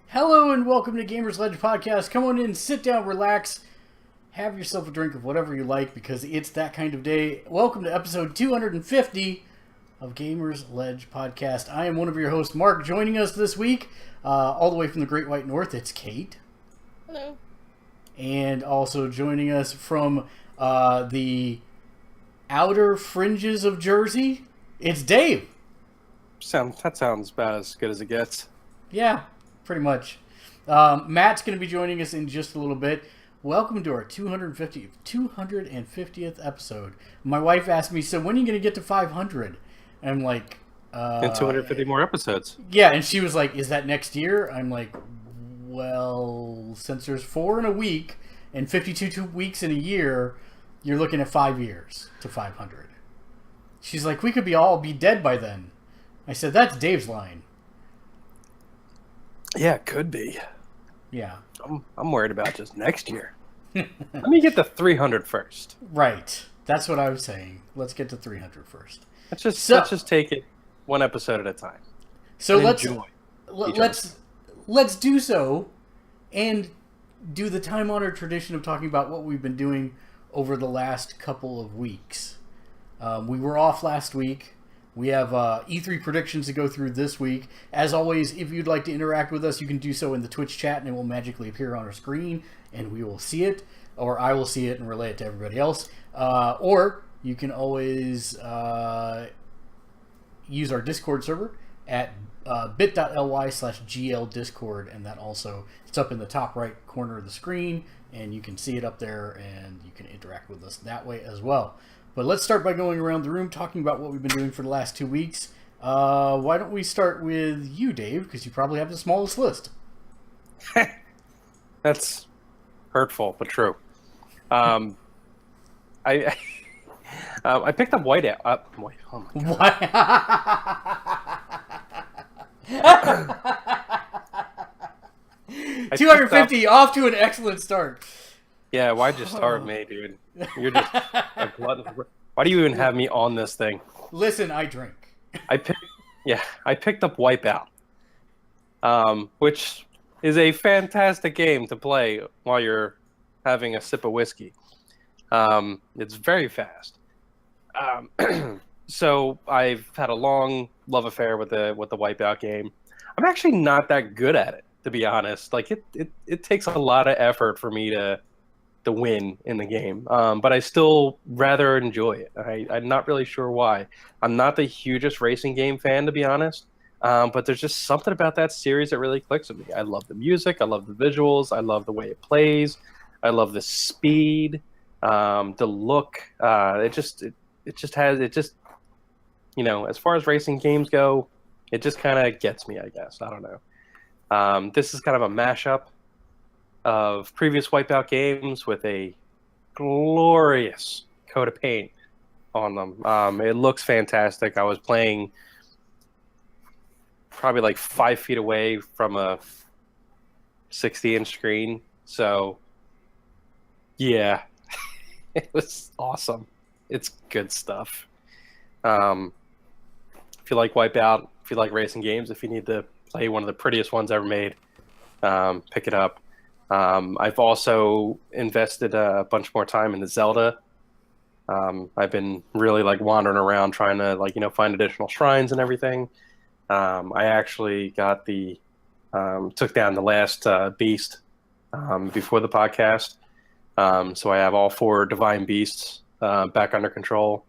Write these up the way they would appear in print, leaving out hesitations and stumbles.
Hello and welcome to Gamersledge podcast. Come on in, sit down, relax, have yourself a drink of whatever you like because it's that kind of day. Welcome to episode 250 of Gamersledge podcast. I am one of your hosts, Mark. Joining us this week, all the way from the Great White North, it's Kate. Hello. And also joining us from the outer fringes of Jersey, it's Dave. That sounds about as good as it gets. Yeah, pretty much. Matt's going to be joining us in just a little bit. Welcome to our 250th episode. My wife asked me, so when are you going to get to 500? And I'm like... and 250 more episodes. Yeah, and she was like, is that next year? I'm like, well, since there's 4 in a week and 52 weeks in a year, you're looking at 5 years to 500. She's like, we could all be dead by then. I said, that's Dave's line. Yeah, it could be. Yeah. I'm worried about just next year. Let me get to 300 first. Right. That's what I was saying. Let's get to 300 first. Let's just take it one episode at a time. So let's do so and do the time-honored tradition of talking about what we've been doing over the last couple of weeks. We were off last week. We have E3 predictions to go through this week. As always, if you'd like to interact with us, you can do so in the Twitch chat, and it will magically appear on our screen, and we will see it, or I will see it and relay it to everybody else. Or you can always use our Discord server at bit.ly/GLDiscord, and that also, it's up in the top right corner of the screen, and you can see it up there, and you can interact with us that way as well. But let's start by going around the room talking about what we've been doing for the last 2 weeks. Why don't we start with you, Dave, because you probably have the smallest list. That's hurtful, but true. I picked up Whiteout. Oh my God. 250, off to an excellent start. Yeah, why'd you start with me, dude? You're just a glutton. Why do you even have me on this thing? Listen, I drink. I picked up Wipeout, which is a fantastic game to play while you're having a sip of whiskey. It's very fast. So I've had a long love affair with the Wipeout game. I'm actually not that good at it, to be honest. Like it takes a lot of effort for me to win in the game, but I still rather enjoy it. I'm not really sure why. I'm not the hugest racing game fan, to be honest, but there's just something about that series that really clicks with me. I love the music, I love the visuals, I love the way it plays, I love the speed, the look. It just as far as racing games go, it just kind of gets me, I guess. I don't know. This is kind of a mashup of previous Wipeout games with a glorious coat of paint on them. It looks fantastic. I was playing probably like 5 feet away from a 60-inch screen. So, yeah, it was awesome. It's good stuff. If you like Wipeout, if you like racing games, if you need to play one of the prettiest ones ever made, pick it up. I've also invested a bunch more time in the Zelda. I've been really wandering around trying to find additional shrines and everything. I actually got took down the last beast before the podcast. So I have all 4 divine beasts back under control.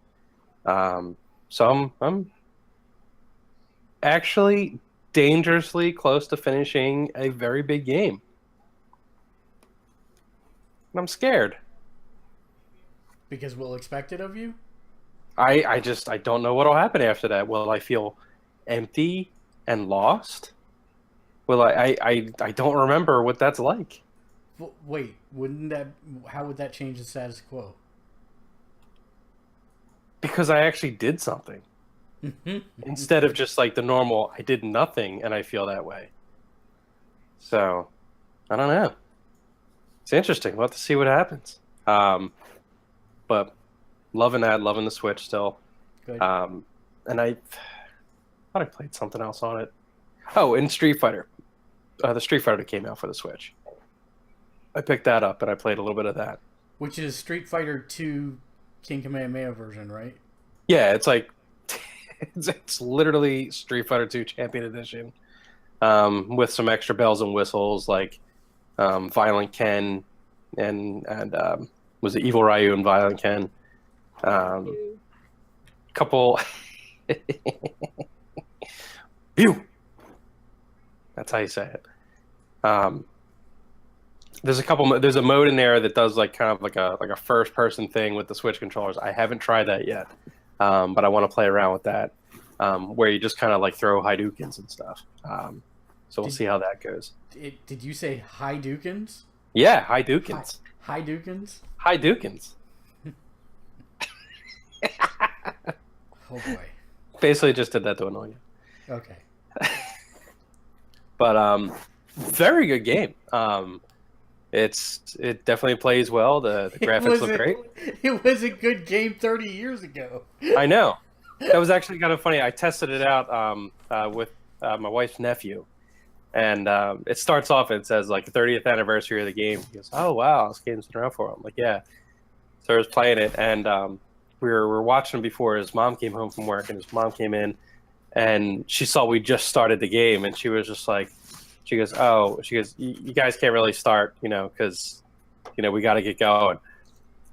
So I'm actually dangerously close to finishing a very big game. I'm scared. Because we'll expect it of you? I don't know what'll happen after that. Will I feel empty and lost? Will I don't remember what that's like. Wait, how would that change the status quo? Because I actually did something. Instead of just the normal, I did nothing and I feel that way. So, I don't know. It's interesting. We'll have to see what happens. But loving the Switch still. Good. and I thought I played something else on it. Oh, in Street Fighter, the Street Fighter that came out for the Switch. I picked that up and I played a little bit of that. Which is Street Fighter 2 King Kamehameha version, right? Yeah, it's like it's literally Street Fighter 2 Champion Edition, with some extra bells and whistles like Violent Ken and was it Evil Ryu and Violent Ken? Couple. Pew! That's how you say it. There's a mode in there that does like kind of like a first person thing with the Switch controllers. I haven't tried that yet, but I want to play around with that, where you just kind of like throw Hadoukens and stuff. So we'll see how that goes. Did you say Hadoukens? Yeah, Hadoukens. Hadoukens? Hadoukens. Oh boy. Basically just did that to annoy you. Okay. But very good game. It definitely plays well. The graphics look great. It was a good game 30 years ago. I know. That was actually kind of funny. I tested it out with my wife's nephew, and it starts off and it says like 30th anniversary of the game. He goes, "Oh wow, this game's been around for a while." I'm like, "Yeah." So I was playing it, and we were watching before his mom came home from work, and his mom came in, and she saw we just started the game, and she was just like, she goes, you guys can't really start, because, we got to get going.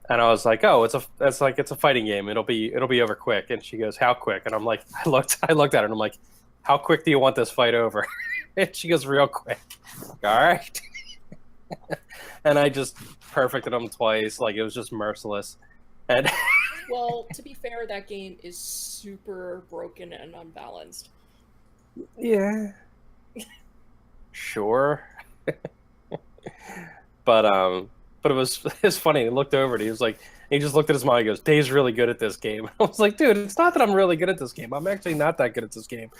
And I was like, oh, it's a fighting game. It'll be over quick. And she goes, how quick? And I'm like, I looked at her and I'm like, how quick do you want this fight over? And she goes, real quick. All right. And I just perfected them twice. Like, it was just merciless. And well, to be fair, that game is super broken and unbalanced. Yeah. Sure. But it was funny. He looked over and he just looked at his mom. He goes, Dave's really good at this game. I was like, dude, it's not that I'm really good at this game. I'm actually not that good at this game.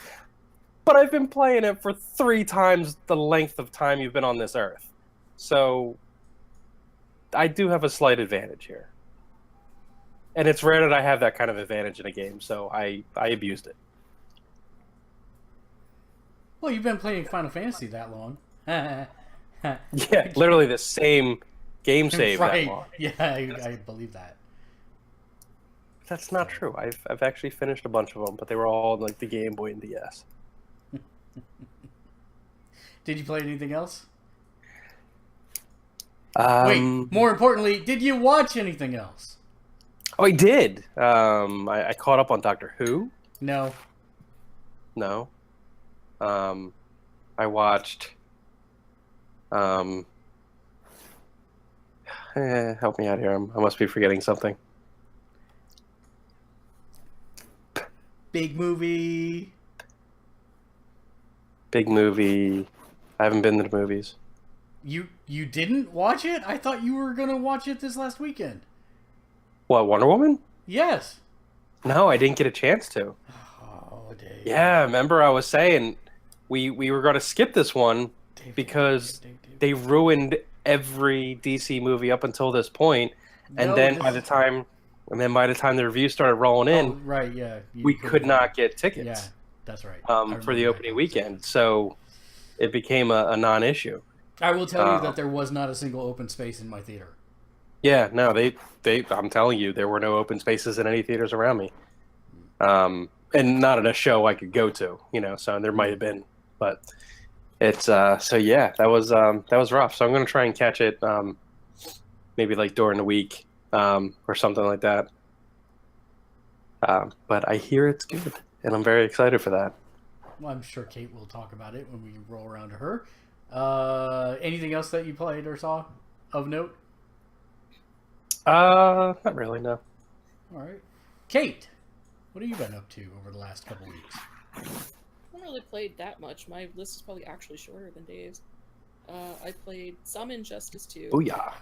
But I've been playing it for 3 times the length of time you've been on this earth. So I do have a slight advantage here. And it's rare that I have that kind of advantage in a game, so I abused it. Well, you've been playing Final Fantasy that long. Yeah, literally the same game save right. that long. Yeah, I believe that. That's not true. I've actually finished a bunch of them, but they were all on like the Game Boy and DS. Did you play anything else? Wait, more importantly, did you watch anything else? Oh, I did. I caught up on Doctor Who. No. I watched. Help me out here. I must be forgetting something. Big movie. I haven't been to the movies. You didn't watch it? I thought you were gonna watch it this last weekend. What, Wonder Woman? Yes. No, I didn't get a chance to. Oh, Dave. Yeah, remember I was saying we were going to skip this one because they ruined every DC movie up until this point, and then by the time the review started rolling in, right, yeah, we could not get tickets. Yeah, that's right. For the opening weekend, so it became a non-issue. I will tell you that there was not a single open space in my theater. Yeah, no, they I'm telling you, there were no open spaces in any theaters around me. And not at a show I could go to, so there might have been, but it's so yeah, that was rough. So I'm going to try and catch it maybe like during the week or something like that. But I hear it's good, and I'm very excited for that. Well, I'm sure Kate will talk about it when we roll around to her. Anything else that you played or saw of note? Not really, no. All right. Kate, what have you been up to over the last couple weeks? I haven't really played that much. My list is probably actually shorter than Dave's. I played some Injustice 2. Oh, yeah.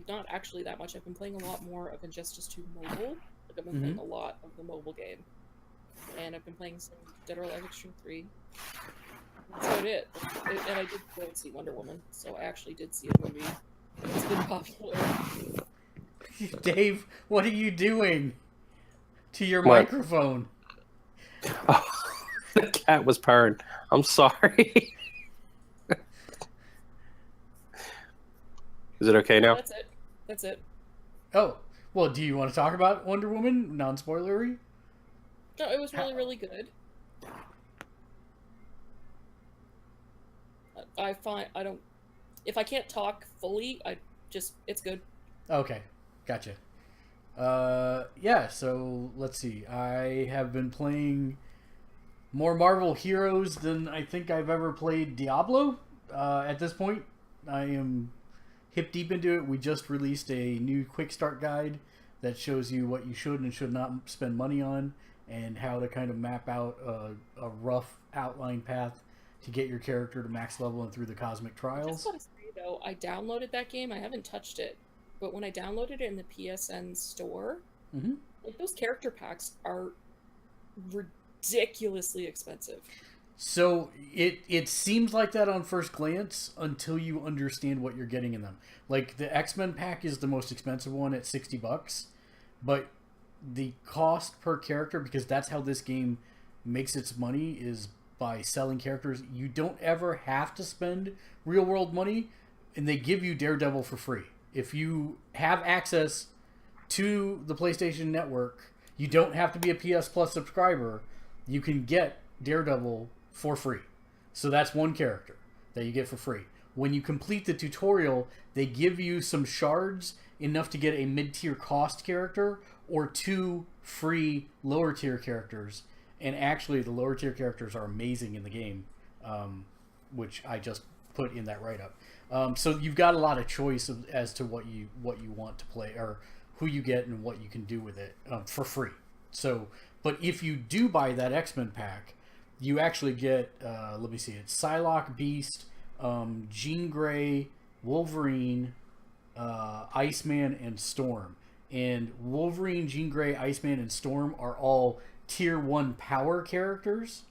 Not actually that much. I've been playing a lot more of Injustice 2 mobile. I've been playing a lot of the mobile game. And I've been playing some Dead or Alive Extreme 3. That's about it. And I did go and see Wonder Woman, so I actually did see a movie. It's been popular. Dave, what are you doing to your What? microphone? Oh, the cat was purring. I'm sorry. Is it okay now? That's it. That's it. Oh, well, do you want to talk about Wonder Woman? Non-spoilery? No, it was really, really good. I find I don't. If I can't talk fully, it's good. Okay, gotcha. Yeah, so let's see. I have been playing more Marvel Heroes than I think I've ever played Diablo. At this point, I am hip deep into it. We just released a new quick start guide that shows you what you should and should not spend money on, and how to kind of map out a rough outline path to get your character to max level and through the cosmic Just trials. gotta say though, I downloaded that game. I haven't touched it, but when I downloaded it in the PSN store, Mm-hmm. like those character packs are ridiculously expensive. So it seems like that on first glance until you understand what you're getting in them. Like the X-Men pack is the most expensive one at $60, but the cost per character, because that's how this game makes its money, is by selling characters. You don't ever have to spend real world money, and they give you Daredevil for free. If you have access to the PlayStation Network, you don't have to be a PS Plus subscriber. You can get Daredevil for free. So that's one character that you get for free. When you complete the tutorial, they give you some shards, enough to get a mid-tier cost character or 2 free lower tier characters. And actually, the lower tier characters are amazing in the game, which I just put in that write-up. So you've got a lot of choice as to what you want to play, or who you get and what you can do with it for free. So, but if you do buy that X-Men pack, you actually get, let me see, it's Psylocke, Beast, Jean Grey, Wolverine, Iceman, and Storm. And Wolverine, Jean Grey, Iceman, and Storm are all tier 1 power characters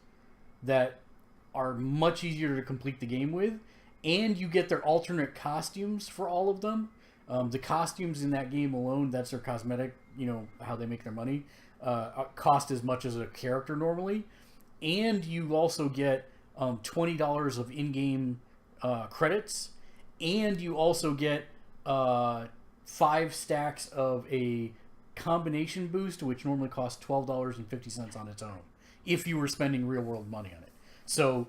that are much easier to complete the game with. And you get their alternate costumes for all of them. The costumes in that game alone, that's their cosmetic, how they make their money, cost as much as a character normally. And you also get $20 of in-game credits, and you also get 5 stacks of a combination boost, which normally costs $12.50 on its own, if you were spending real-world money on it. So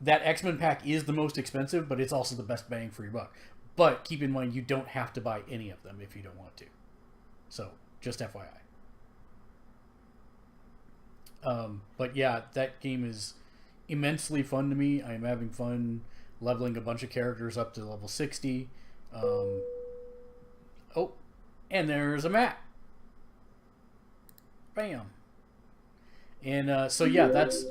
that X-Men pack is the most expensive, but it's also the best bang for your buck. But keep in mind, you don't have to buy any of them if you don't want to. So, just FYI. But yeah, that game is immensely fun to me. I am having fun leveling a bunch of characters up to level 60. Oh, and there's a map. Bam. And so yeah, that's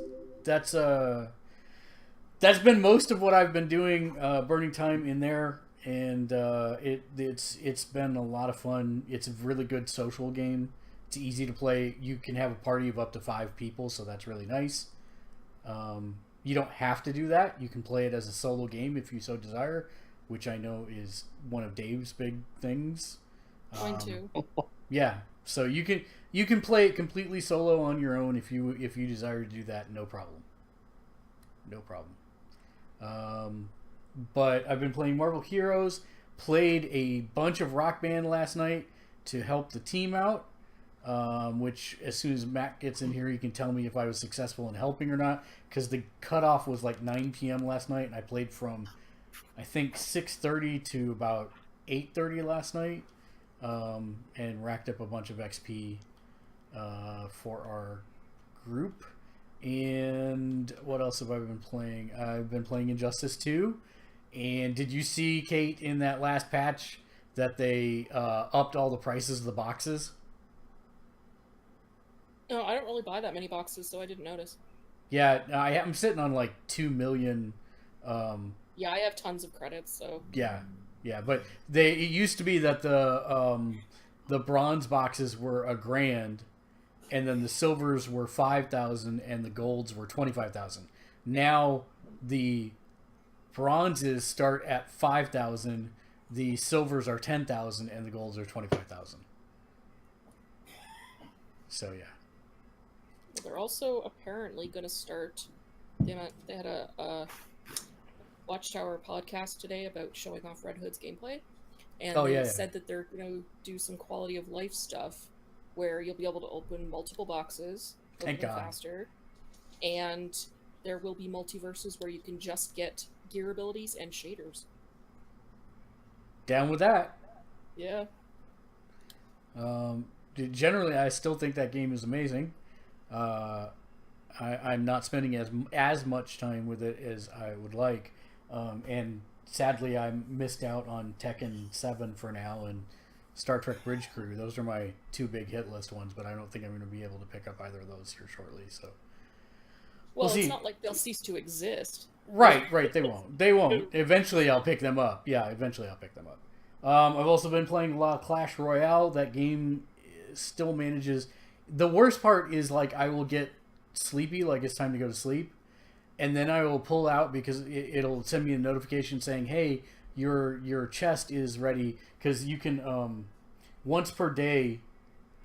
been most of what I've been doing, burning time in there, and it's been a lot of fun. It's a really good social game. It's easy to play. You can have a party of up to 5 people, so that's really nice. You don't have to do that. You can play it as a solo game if you so desire, which I know is one of Dave's big things. Mine too. Yeah, so you can play it completely solo on your own if you desire to do that. No problem. No problem. But I've been playing Marvel Heroes. Played a bunch of Rock Band last night to help the team out. Which as soon as Matt gets in here, he can tell me if I was successful in helping or not. Because the cutoff was like 9 p.m. last night, and I played from I think 6:30 to about 8:30 last night, and racked up a bunch of XP for our group. And what else have I been playing? I've been playing Injustice 2. And did you see, Kate, in that last patch that they upped all the prices of the boxes? No, I don't really buy that many boxes, so I didn't notice. Yeah, I'm sitting on like 2 million. Yeah, I have tons of credits, so. Yeah, but it used to be that the bronze boxes were $1,000, and then the silvers were 5,000, and the golds were 25,000. Now the bronzes start at 5,000, the silvers are 10,000, and the golds are 25,000. So yeah. they're also apparently going to start. They had a Watchtower podcast today about showing off Red Hood's gameplay, and they said that they're going to do some quality of life stuff where you'll be able to open multiple boxes, open them faster, and there will be multiverses where you can just get gear abilities and shaders. Down with that. Yeah. Generally, I still think that game is amazing. I'm not spending as much time with it as I would like, and sadly, I missed out on Tekken 7 for now and Star Trek Bridge Crew. Those are my two big hit list ones, but I don't think I'm going to be able to pick up either of those here shortly. So, well, it's not like they'll cease to exist. Right. They won't. Eventually, I'll pick them up. Yeah, eventually I'll pick them up. I've also been playing a lot of Clash Royale. That game still manages. The worst part is, like, I will get sleepy, like it's time to go to sleep, and then I will pull out because it'll send me a notification saying, hey, your chest is ready, because you can once per day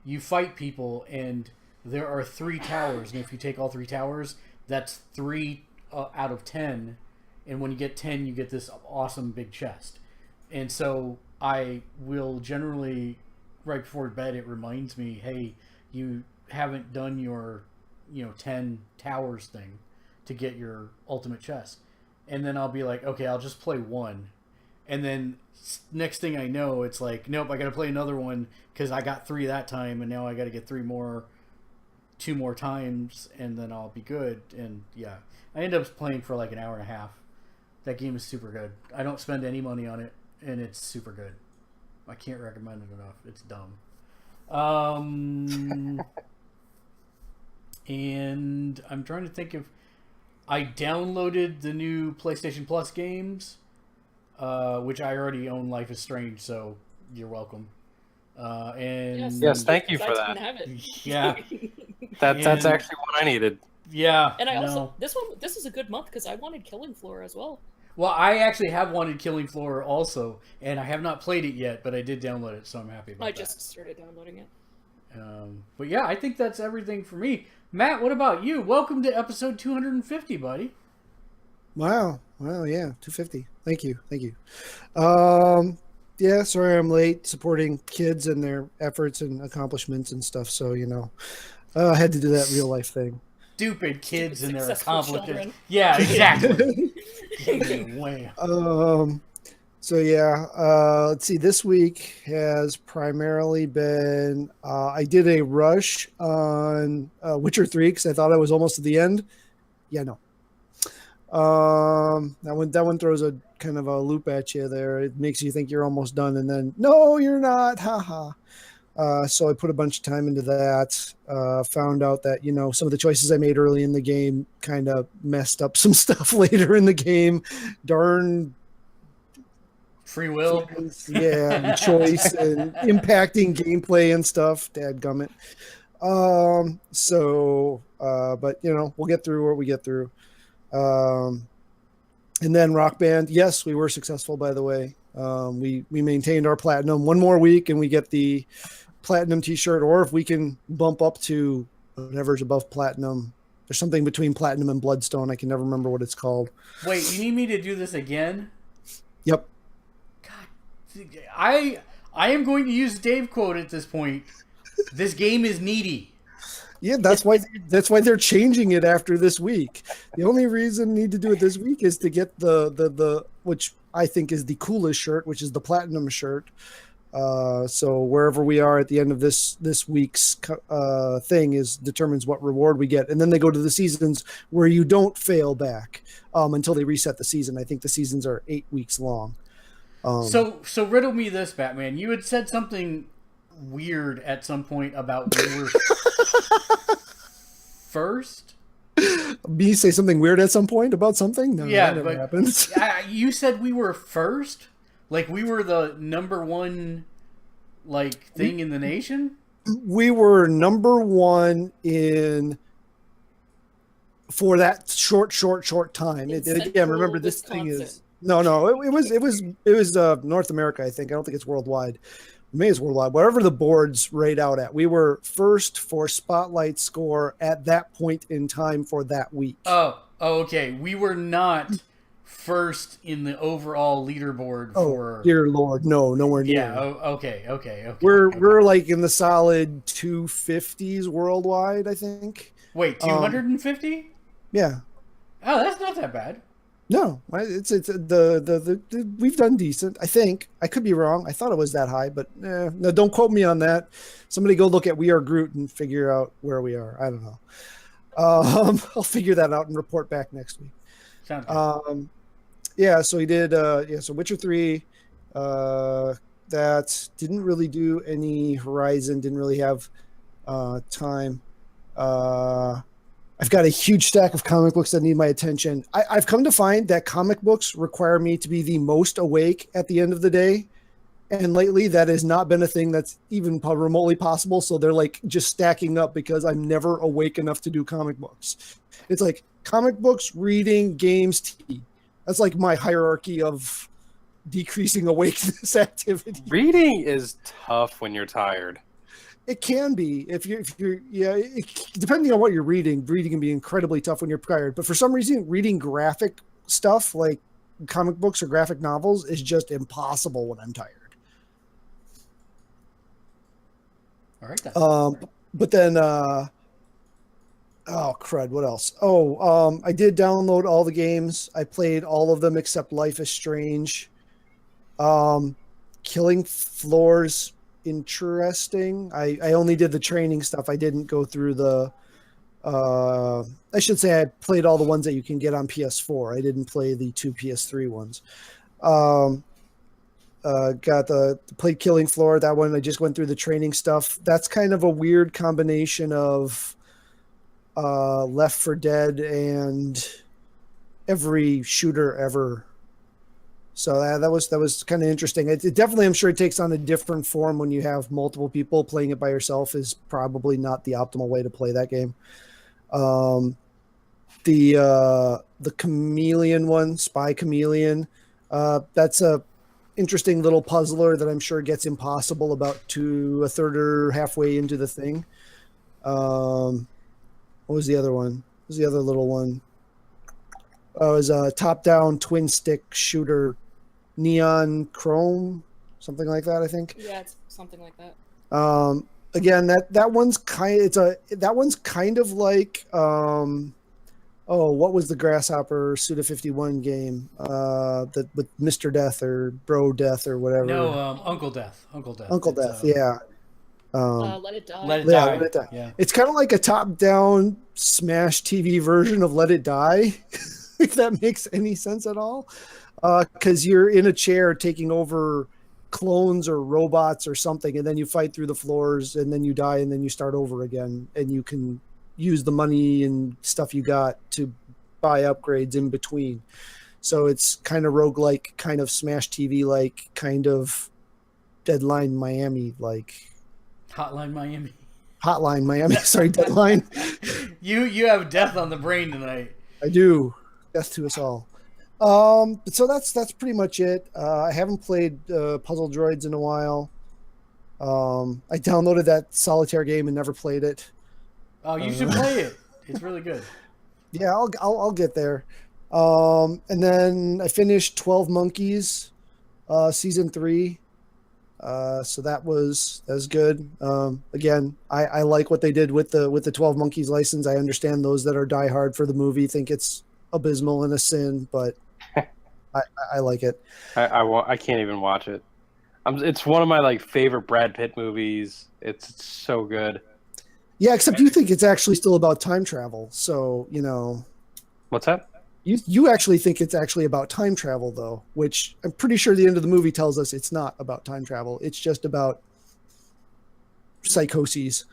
you fight people, and there are 3 towers, and if you take all 3 towers, that's 3 out of 10, and when you get 10 you get this awesome big chest. And so I will generally, right before bed, it reminds me, hey, you haven't done your 10 towers thing to get your ultimate chest. And then I'll be like, okay, I'll just play one. And then next thing I know, it's like, nope, I got to play another one because I got 3 that time, and now I got to get 2 more times, and then I'll be good. And yeah, I end up playing for like an hour and a half. That game is super good. I don't spend any money on it, and it's super good. I can't recommend it enough. It's dumb. And I'm trying to think if I downloaded the new PlayStation Plus games, which I already own Life is Strange, so you're welcome. And yes, thank you for that. Have it. Yeah, that's actually what I needed. Yeah, and I also this is a good month because I wanted Killing Floor as well. Well, I actually have wanted Killing Floor also, and I have not played it yet, but I did download it, so I'm happy about that. I just started downloading it. But yeah, I think that's everything for me. Matt, what about you? Welcome to episode 250, buddy. Wow. Well, yeah, 250. Thank you. Yeah, sorry I'm late supporting kids and their efforts and accomplishments and stuff. So, I had to do that real life thing. Stupid kids and their accomplishments. Children. Yeah, exactly. So yeah, let's see. This week has primarily been I did a rush on Witcher 3 because I thought I was almost at the end. Yeah, no. That one throws a kind of a loop at you there. It makes you think you're almost done, and then no, you're not. Haha. So I put a bunch of time into that. Found out that some of the choices I made early in the game kind of messed up some stuff later in the game. Darn. Free will. Yeah, and choice and impacting gameplay and stuff. Dadgummit. But we'll get through what we get through. And then Rock Band. Yes, we were successful, by the way. We maintained our platinum one more week, and we get the platinum t-shirt, or if we can bump up to whatever's above platinum. There's something between platinum and bloodstone. I can never remember what it's called. Wait, you need me to do this again? Yep. I am going to use Dave quote at this point. This game is needy. Yeah, that's why they're changing it after this week. The only reason need to do it this week is to get the which I think is the coolest shirt, which is the platinum shirt. So wherever we are at the end of this week's thing determines what reward we get, and then they go to the seasons where you don't fail back until they reset the season. I think the seasons are 8 weeks long. So riddle me this, Batman. You had said something weird at some point about we were first. Me say something weird at some point about something? No, yeah, that never but happens. You said we were first, like we were the number one, thing in the nation. We were number one for that short time. Again, remember this Wisconsin. thing is. No. It was North America, I think. I don't think it's worldwide. Maze Worldwide, whatever the boards rate out at. We were first for Spotlight score at that point in time for that week. Oh, okay. We were not first in the overall leaderboard for. Dear Lord, no, nowhere near. Yeah. Okay. We're like in the solid 250s worldwide, I think. Wait, 250? Yeah. Oh, that's not that bad. No, it's the we've done decent. I think I could be wrong. I thought it was that high, but no, don't quote me on that. Somebody go look at We Are Groot and figure out where we are. I don't know. I'll figure that out and report back next week. Sounds good. Yeah. So he did. So Witcher 3. That didn't really do any Horizon. Didn't really have time. I've got a huge stack of comic books that need my attention. I've come to find that comic books require me to be the most awake at the end of the day. And lately that has not been a thing that's even remotely possible. So they're like just stacking up because I'm never awake enough to do comic books. It's like comic books, reading, games, TV. That's like my hierarchy of decreasing awakeness activity. Reading is tough when you're tired. It can be if you're depending on what you're reading can be incredibly tough when you're tired. But for some reason, reading graphic stuff like comic books or graphic novels is just impossible when I'm tired. All right. Then. But then, oh crud! What else? I did download all the games. I played all of them except Life is Strange. Killing Floors. Interesting. I only did the training stuff. I didn't go through the I should say I played all the ones that you can get on PS4. I didn't play the 2 PS3 ones. Played Killing Floor. That one I just went through the training stuff. That's kind of a weird combination of Left 4 Dead and every shooter ever. So that was kind of interesting. It definitely, I'm sure it takes on a different form when you have multiple people. Playing it by yourself is probably not the optimal way to play that game. The Chameleon one, Spy Chameleon, that's a interesting little puzzler that I'm sure gets impossible about a third or halfway into the thing. What was the other one? What was the other little one? It was a top-down twin stick shooter, Neon Chrome, something like that, I think. Yeah, it's something like that. Again, that one's kind of like what was the Grasshopper Suda 51 game? That with Mr. Death or Bro Death or whatever. No, Uncle Death. Yeah. Let It Die. Let It Yeah, Die. Let It Die. Yeah. It's kind of like a top-down Smash TV version of Let It Die, if that makes any sense at all. Because you're in a chair taking over clones or robots or something, and then you fight through the floors, and then you die, and then you start over again, and you can use the money and stuff you got to buy upgrades in between. So it's kind of roguelike, kind of Smash TV-like, kind of Deadline Miami-like. Hotline Miami. Sorry, Deadline. You have death on the brain tonight. I do. Death to us all. So that's pretty much it. I haven't played Puzzle Droids in a while. I downloaded that solitaire game and never played it. Oh, you should play it. It's really good. Yeah, I'll get there. And then I finished 12 Monkeys, season 3. So that was good. Again, I like what they did with the 12 Monkeys license. I understand those that are diehard for the movie think it's abysmal and a sin, but I like it. I can't even watch it. It's one of my favorite Brad Pitt movies. It's so good. Yeah, except you think it's actually still about time travel. So, What's that? You actually think it's actually about time travel, though, which I'm pretty sure the end of the movie tells us it's not about time travel. It's just about psychoses.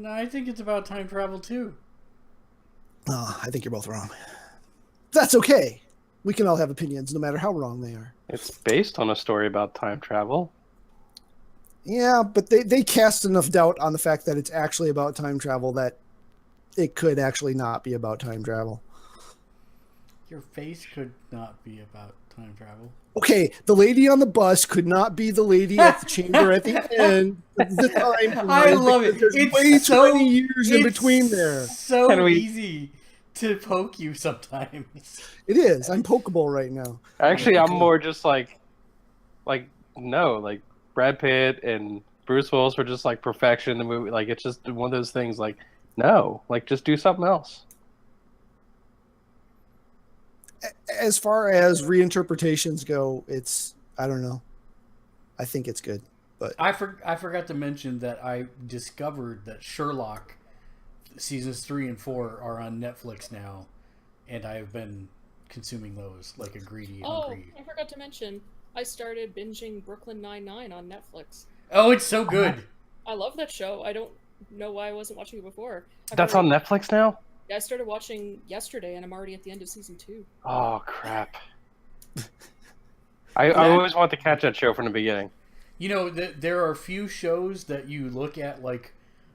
I think it's about time travel, too. Oh, I think you're both wrong. That's okay. We can all have opinions, no matter how wrong they are. It's based on a story about time travel. Yeah, but they cast enough doubt on the fact that it's actually about time travel that it could actually not be about time travel. Your face could not be about time travel. Okay, the lady on the bus could not be the lady at the chamber at the end of the time. I love it. There's It's way so too many years in it's between there. So Can we- easy to poke you sometimes. It is. I'm pokeable right now. Actually, I'm more just like no, like Brad Pitt and Bruce Willis were just like perfection in the movie. Like it's just one of those things. Like no, like just do something else. As far as reinterpretations go, I don't know. I think it's good, but I forgot to mention that I discovered that Sherlock seasons 3 and 4 are on Netflix now, and I've been consuming those like a greedy hungry. I forgot to mention, I started binging Brooklyn Nine-Nine on Netflix. Oh, it's so good. I love that show. I don't know why I wasn't watching it before. That's on Netflix now. Yeah, I started watching yesterday, and I'm already at the end of season 2. Oh crap! I always want to catch that show from the beginning. You know, there are few shows that you look at like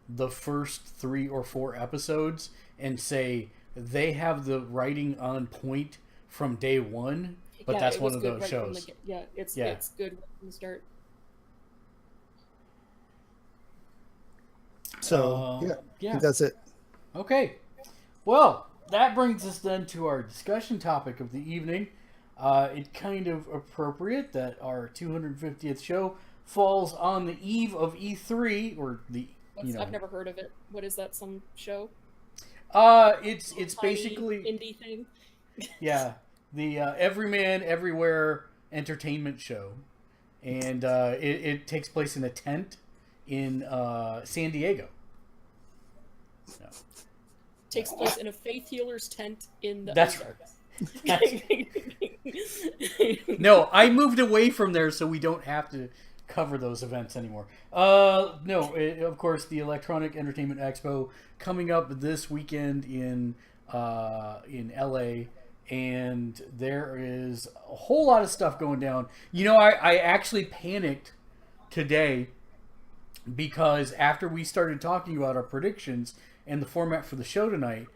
the first 3 or 4 episodes and say they have the writing on point from day one, but Yeah, that's it one was of good those right from shows. It's Yeah. it's good from the start. so yeah, I Yeah. think that's it. Okay. Well, that brings us then to our discussion topic of the evening. It's kind of appropriate that our 250th show falls on the eve of E3, or the I've never heard of it. What is that? Some show? It's Tiny basically indie thing. yeah, the Everyman Everywhere entertainment show, and it takes place in a tent in San Diego. No. Takes place in a faith healer's tent in the That's Ozarks. No, I moved away from there so we don't have to cover those events anymore. No, of course, the Electronic Entertainment Expo coming up this weekend in LA, and there is a whole lot of stuff going down. You know, I actually panicked today because after we started talking about our predictions and the format for the show tonight,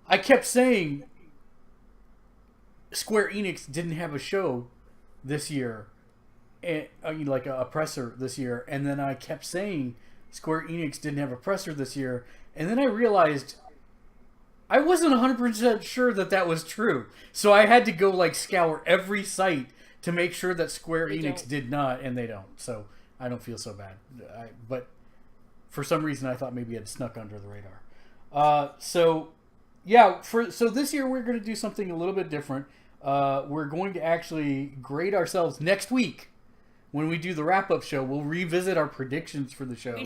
I kept saying Square Enix didn't have a show this year, and like a presser this year, and then I kept saying Square Enix didn't have a presser this year, and then I realized I wasn't 100% sure that was true. So I had to go like scour every site to make sure that Square Enix did not, and they don't. So I don't feel so bad. But for some reason I thought maybe it snuck under the radar. So this year we're going to do something a little bit different. We're going to actually grade ourselves next week when we do the wrap-up show. We'll revisit our predictions for the show.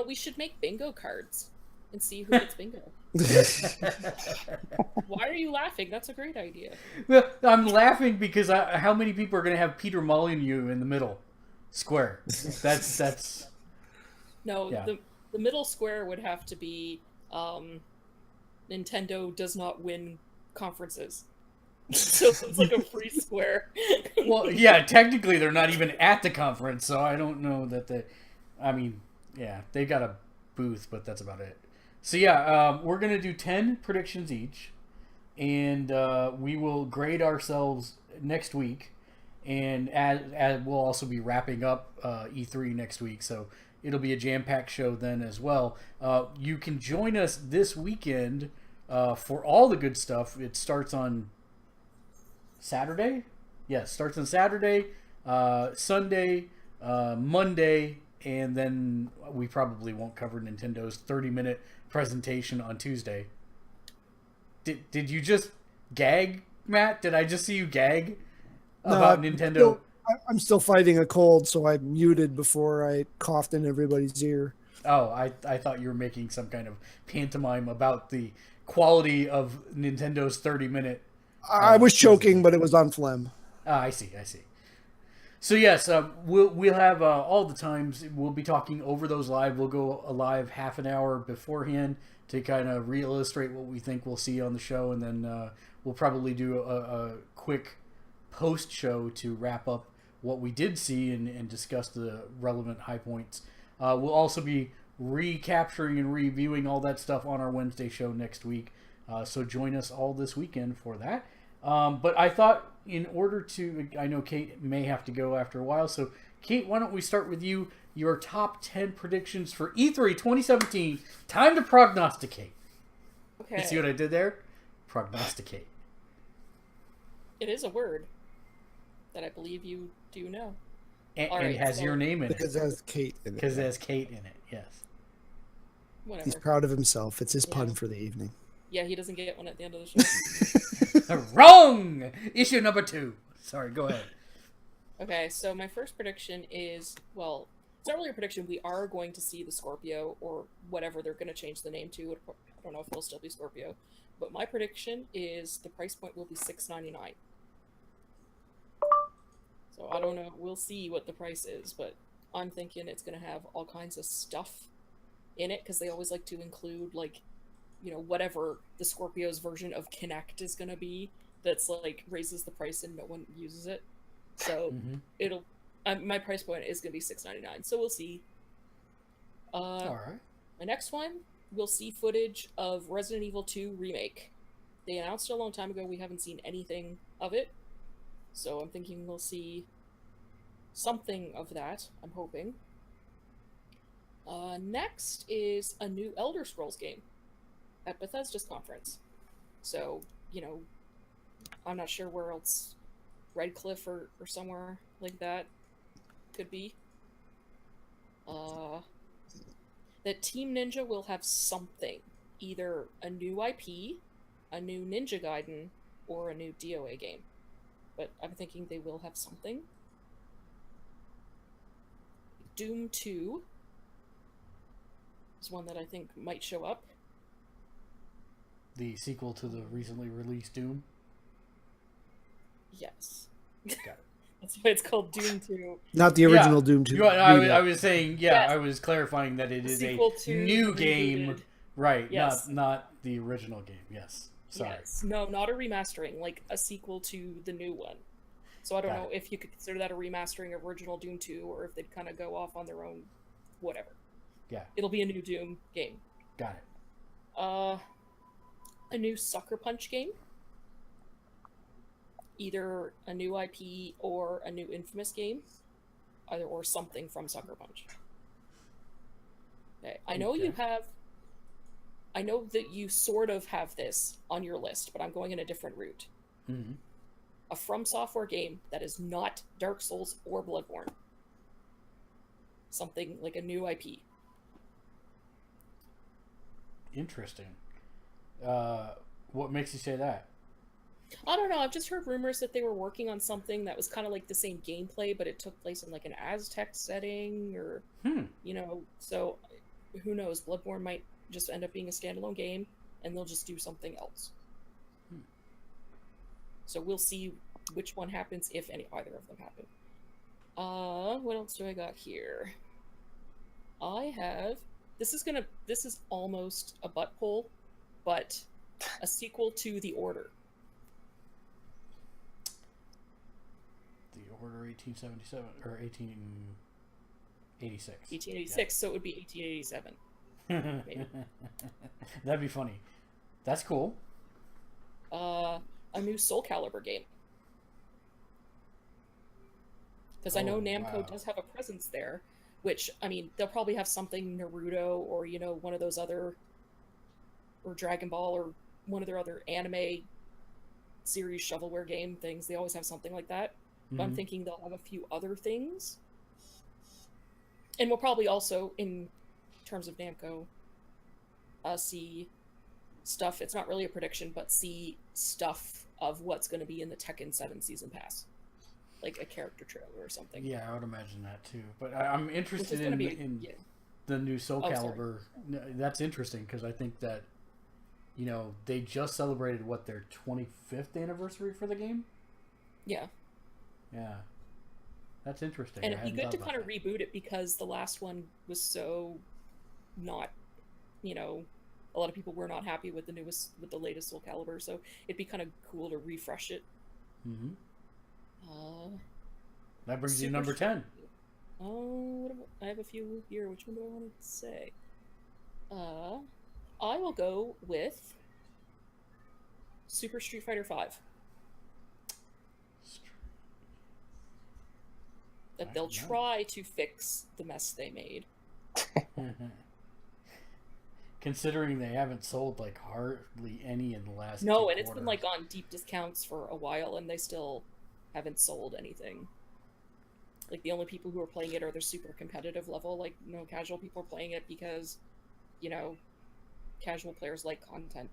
We should make bingo cards and see who gets bingo. Why are you laughing? That's a great idea. Well, I'm laughing because how many people are going to have Peter Molyneux in the middle square? That's No, yeah. the middle square would have to be Nintendo does not win conferences. So it's like a free square. Well, yeah, technically they're not even at the conference, so I don't know that they got a booth, but that's about it. So yeah, we're going to do 10 predictions each, and we will grade ourselves next week, and as we'll also be wrapping up E3 next week, so it'll be a jam-packed show then as well. You can join us this weekend for all the good stuff. It starts on Saturday? Yeah, it starts on Saturday, Sunday, Monday, and then we probably won't cover Nintendo's 30-minute presentation on Tuesday. Did you just gag, Matt? Did I just see you gag about Nintendo? I'm still fighting a cold, so I muted before I coughed in everybody's ear. Oh, I thought you were making some kind of pantomime about the quality of Nintendo's 30-minute. I was choking, but it was on phlegm. I see. So yes, we'll have all the times. We'll be talking over those live. We'll go live half an hour beforehand to kind of re-illustrate what we think we'll see on the show, and then we'll probably do a quick post-show to wrap up what we did see and discuss the relevant high points. We'll also be recapturing and reviewing all that stuff on our Wednesday show next week. So join us all this weekend for that. But I thought in order to, I know Kate may have to go after a while, so Kate, why don't we start with you? Your top 10 predictions for E3 2017. Time to prognosticate. Okay. You see what I did there? Prognosticate. It is a word that I believe you do know. And All right, it has so- your name in Because it. it has Kate in it. Because it has Kate in it, yes. Whatever. He's proud of himself. It's his Yeah. pun for the evening. Yeah, he doesn't get one at the end of the show. Wrong! Issue number 2. Sorry, go ahead. Okay, so my first prediction is, well, it's not really a prediction. We are going to see the Scorpio, or whatever they're going to change the name to. I don't know if it'll still be Scorpio. But my prediction is the price point will be $6.99. So I don't know. We'll see what the price is, but I'm thinking it's going to have all kinds of stuff in it, because they always like to include, like, you know, whatever the Scorpio's version of Kinect is going to be, that's, like, raises the price and no one uses it. So it'll... my price point is going to be $6.99, so we'll see. All right. My next one, we'll see footage of Resident Evil 2 Remake. They announced it a long time ago. We haven't seen anything of it. So I'm thinking we'll see something of that, I'm hoping. Next is a new Elder Scrolls game at Bethesda's conference. So, you know, I'm not sure where else, Redcliffe or somewhere like that could be. That Team Ninja will have something. Either a new IP, a new Ninja Gaiden, or a new DOA game. But I'm thinking they will have something. Doom 2 is one that I think might show up. The sequel to the recently released Doom. Yes. Got it. That's why it's called Doom 2. Not the original Doom 2. I was saying, Yes. I was clarifying that it The is sequel a to new the game. rebooted. Right, Yes. not the original game. Yes. Sorry. Yes. No, not a remastering, like a sequel to the new one. So I don't know if you could consider that a remastering of original Doom 2, or if they'd kind of go off on their own, whatever. Yeah. It'll be a new Doom game. Got it. A new Sucker Punch game. Either a new IP or a new Infamous game. Either or something from Sucker Punch. Okay. I know you have... I know that you sort of have this on your list, but I'm going in a different route. Mm-hmm. A From Software game that is not Dark Souls or Bloodborne. Something like a new IP. Interesting. What makes you say that? I don't know, I've just heard rumors that they were working on something that was kind of like the same gameplay, but it took place in like an Aztec setting, or, you know, so who knows? Bloodborne might just end up being a standalone game, and they'll just do something else. So we'll see which one happens, if either of them happen. What else do I got here? I have... This is almost a butt pull, but a sequel to The Order. The Order 1877 or 1886. 1886, so it would be 1887. Maybe. That'd be funny. That's cool. A new Soul Calibur game. Because I know Namco does have a presence there, which, I mean, they'll probably have something Naruto, or, you know, one of those other, or Dragon Ball, or one of their other anime series shovelware game things. They always have something like that. But I'm thinking they'll have a few other things. And we'll probably also, in terms of Namco, see stuff. It's not really a prediction, but see stuff of what's going to be in the Tekken 7 Season Pass. Like a character trailer or something. Yeah, I would imagine that too. But I'm interested in the new Soul Calibur. That's interesting, because I think that, you know, they just celebrated, their 25th anniversary for the game? Yeah. Yeah. That's interesting. And it'd be good to kind of reboot it, because the last one was so not, you know, a lot of people were not happy with the latest Soul Calibur, so it'd be kind of cool to refresh it. Mm-hmm. That brings you to number 10. I have a few here. Which one do I want to say? I will go with Super Street Fighter V. that they'll try to fix the mess they made. Considering they haven't sold like hardly any in the last No, 2 and it's been quarters. like on deep discounts for a while, and they still haven't sold anything. Like, the only people who are playing it are the super competitive level. Like, no casual people are playing it because, you know, casual players like content.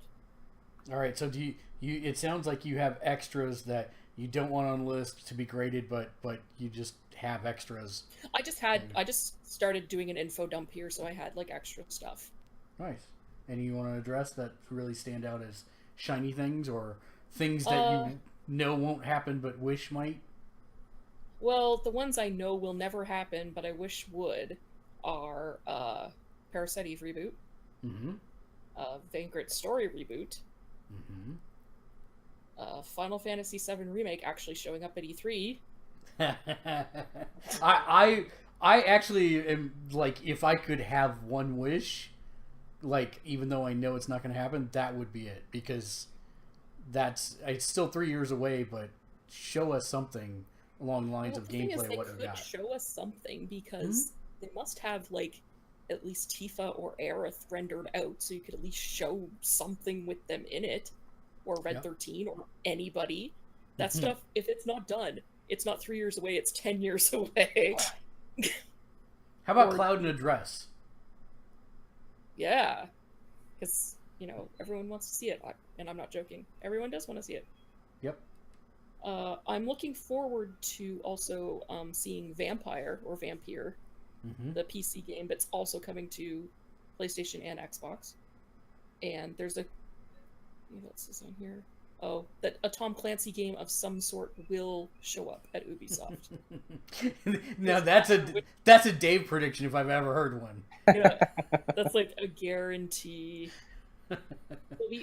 All right, so do you it sounds like you have extras that you don't want on the list to be graded, but you just have extras. I just started doing an info dump here, so I had like extra stuff. Nice. And you want to address that really stand out as shiny things or things that you know won't happen but wish might? Well, the ones I know will never happen, but I wish would, are Parasite Eve reboot, Vagrant Story reboot, Final Fantasy VII Remake actually showing up at E3. I actually am like, if I could have one wish, like, even though I know it's not going to happen, that would be it, because it's still 3 years away, but show us something along the lines of gameplay. What we got? Show us something, because they must have like at least Tifa or Aerith rendered out, so you could at least show something with them in it, or Red 13, or anybody. That stuff, if it's not done, it's not 3 years away, it's 10 years away. How about Cloud in a dress? Yeah, because, you know, everyone wants to see it, and I'm not joking. Everyone does want to see it. Yep. I'm looking forward to also seeing Vampire, the PC game that's also coming to PlayStation and Xbox. And there's what's this on here? Oh, that a Tom Clancy game of some sort will show up at Ubisoft. Now that's a Dave prediction if I've ever heard one. Yeah, that's like a guarantee.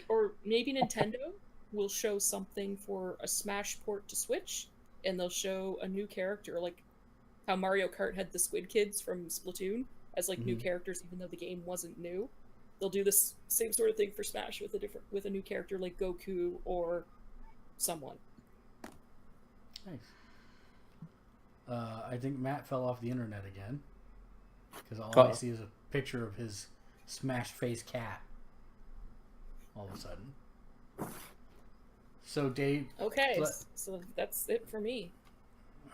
Or maybe Nintendo will show something for a Smash port to Switch, and they'll show a new character, like how Mario Kart had the Squid Kids from Splatoon as like new characters, even though the game wasn't new. They'll do this same sort of thing for Smash with a new character like Goku or someone. Nice. I think Matt fell off the internet again, because all I see is a picture of his smashed face cat. All of a sudden. So Dave. Okay, so that's it for me.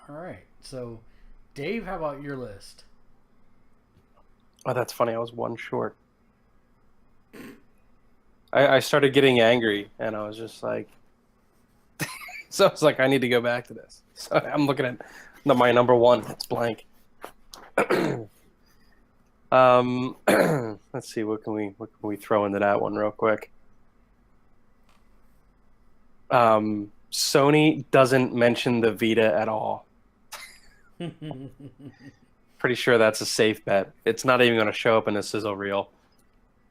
All right. So, Dave, how about your list? Oh, that's funny. I was one short. I started getting angry, and I was just like, so I was like, I need to go back to this. So I'm looking at my number one. It's blank. Let's see, what can we throw into that one real quick? Sony doesn't mention the Vita at all. Pretty sure that's a safe bet. It's not even going to show up in a sizzle reel.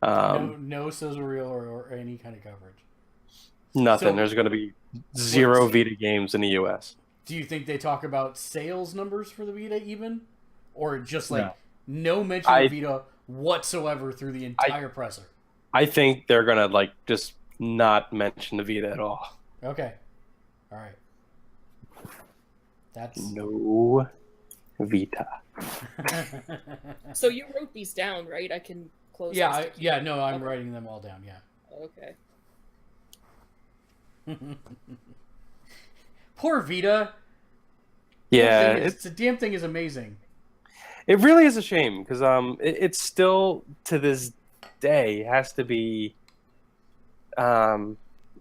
No sizzle reel or any kind of coverage. Nothing. So, there's going to be zero Vita games in the U.S. Do you think they talk about sales numbers for the Vita even? Or just like no mention of Vita whatsoever through the entire presser? I think they're going to like just not mention the Vita at all. Okay. All right. That's no Vita. So you wrote these down, right? I can close. No, I'm writing them all down. Yeah. Okay. Poor Vita. Yeah, the damn thing is amazing. It really is a shame because it's still to this day has to be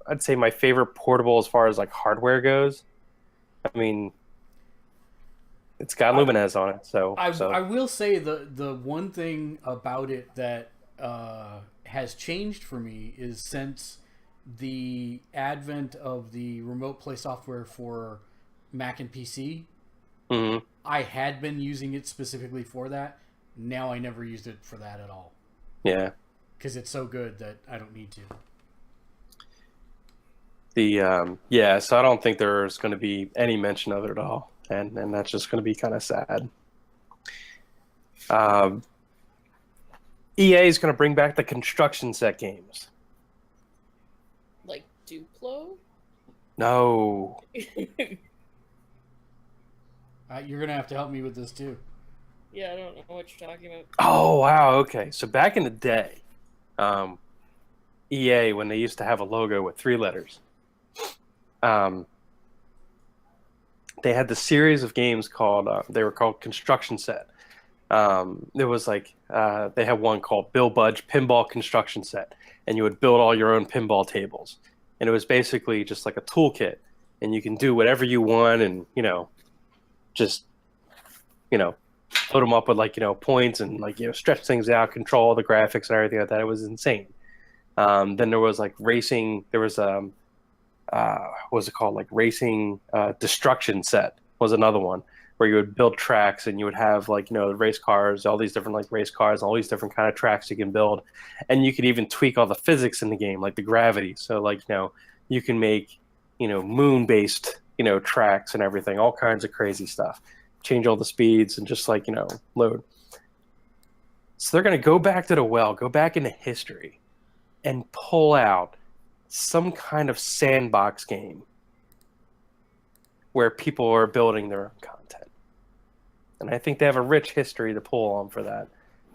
I'd say my favorite portable as far as like hardware goes. I mean, it's got Lumines on it, so I will say the one thing about it that has changed for me is since the advent of the remote play software for Mac and PC. I had been using it specifically for that. Now I never used it for that at all. Yeah, because it's so good that I don't need to. So I don't think there's going to be any mention of it at all, and that's just going to be kind of sad. EA is going to bring back the construction set games. Like Duplo? No. You're gonna have to help me with this too. Yeah, I don't know what you're talking about. Oh wow, okay. So back in the day, EA, when they used to have a logo with 3 letters, they had the series of games called they were called Construction Set. There was like they had one called Bill Budge Pinball Construction Set, and you would build all your own pinball tables, and it was basically just like a toolkit, and you can do whatever you want, and just load them up with like points and like stretch things out, control the graphics and everything like that. It was insane. Then there was like racing. There was what was it called? Like racing destruction set was another one where you would build tracks and you would have like race cars, all these different like race cars, all these different kind of tracks you can build, and you could even tweak all the physics in the game, like the gravity. So like you can make moon based tracks and everything, all kinds of crazy stuff. Change all the speeds and just like load. So they're going to go back to the well, go back into history, and pull out some kind of sandbox game where people are building their own content. And I think they have a rich history to pull on for that.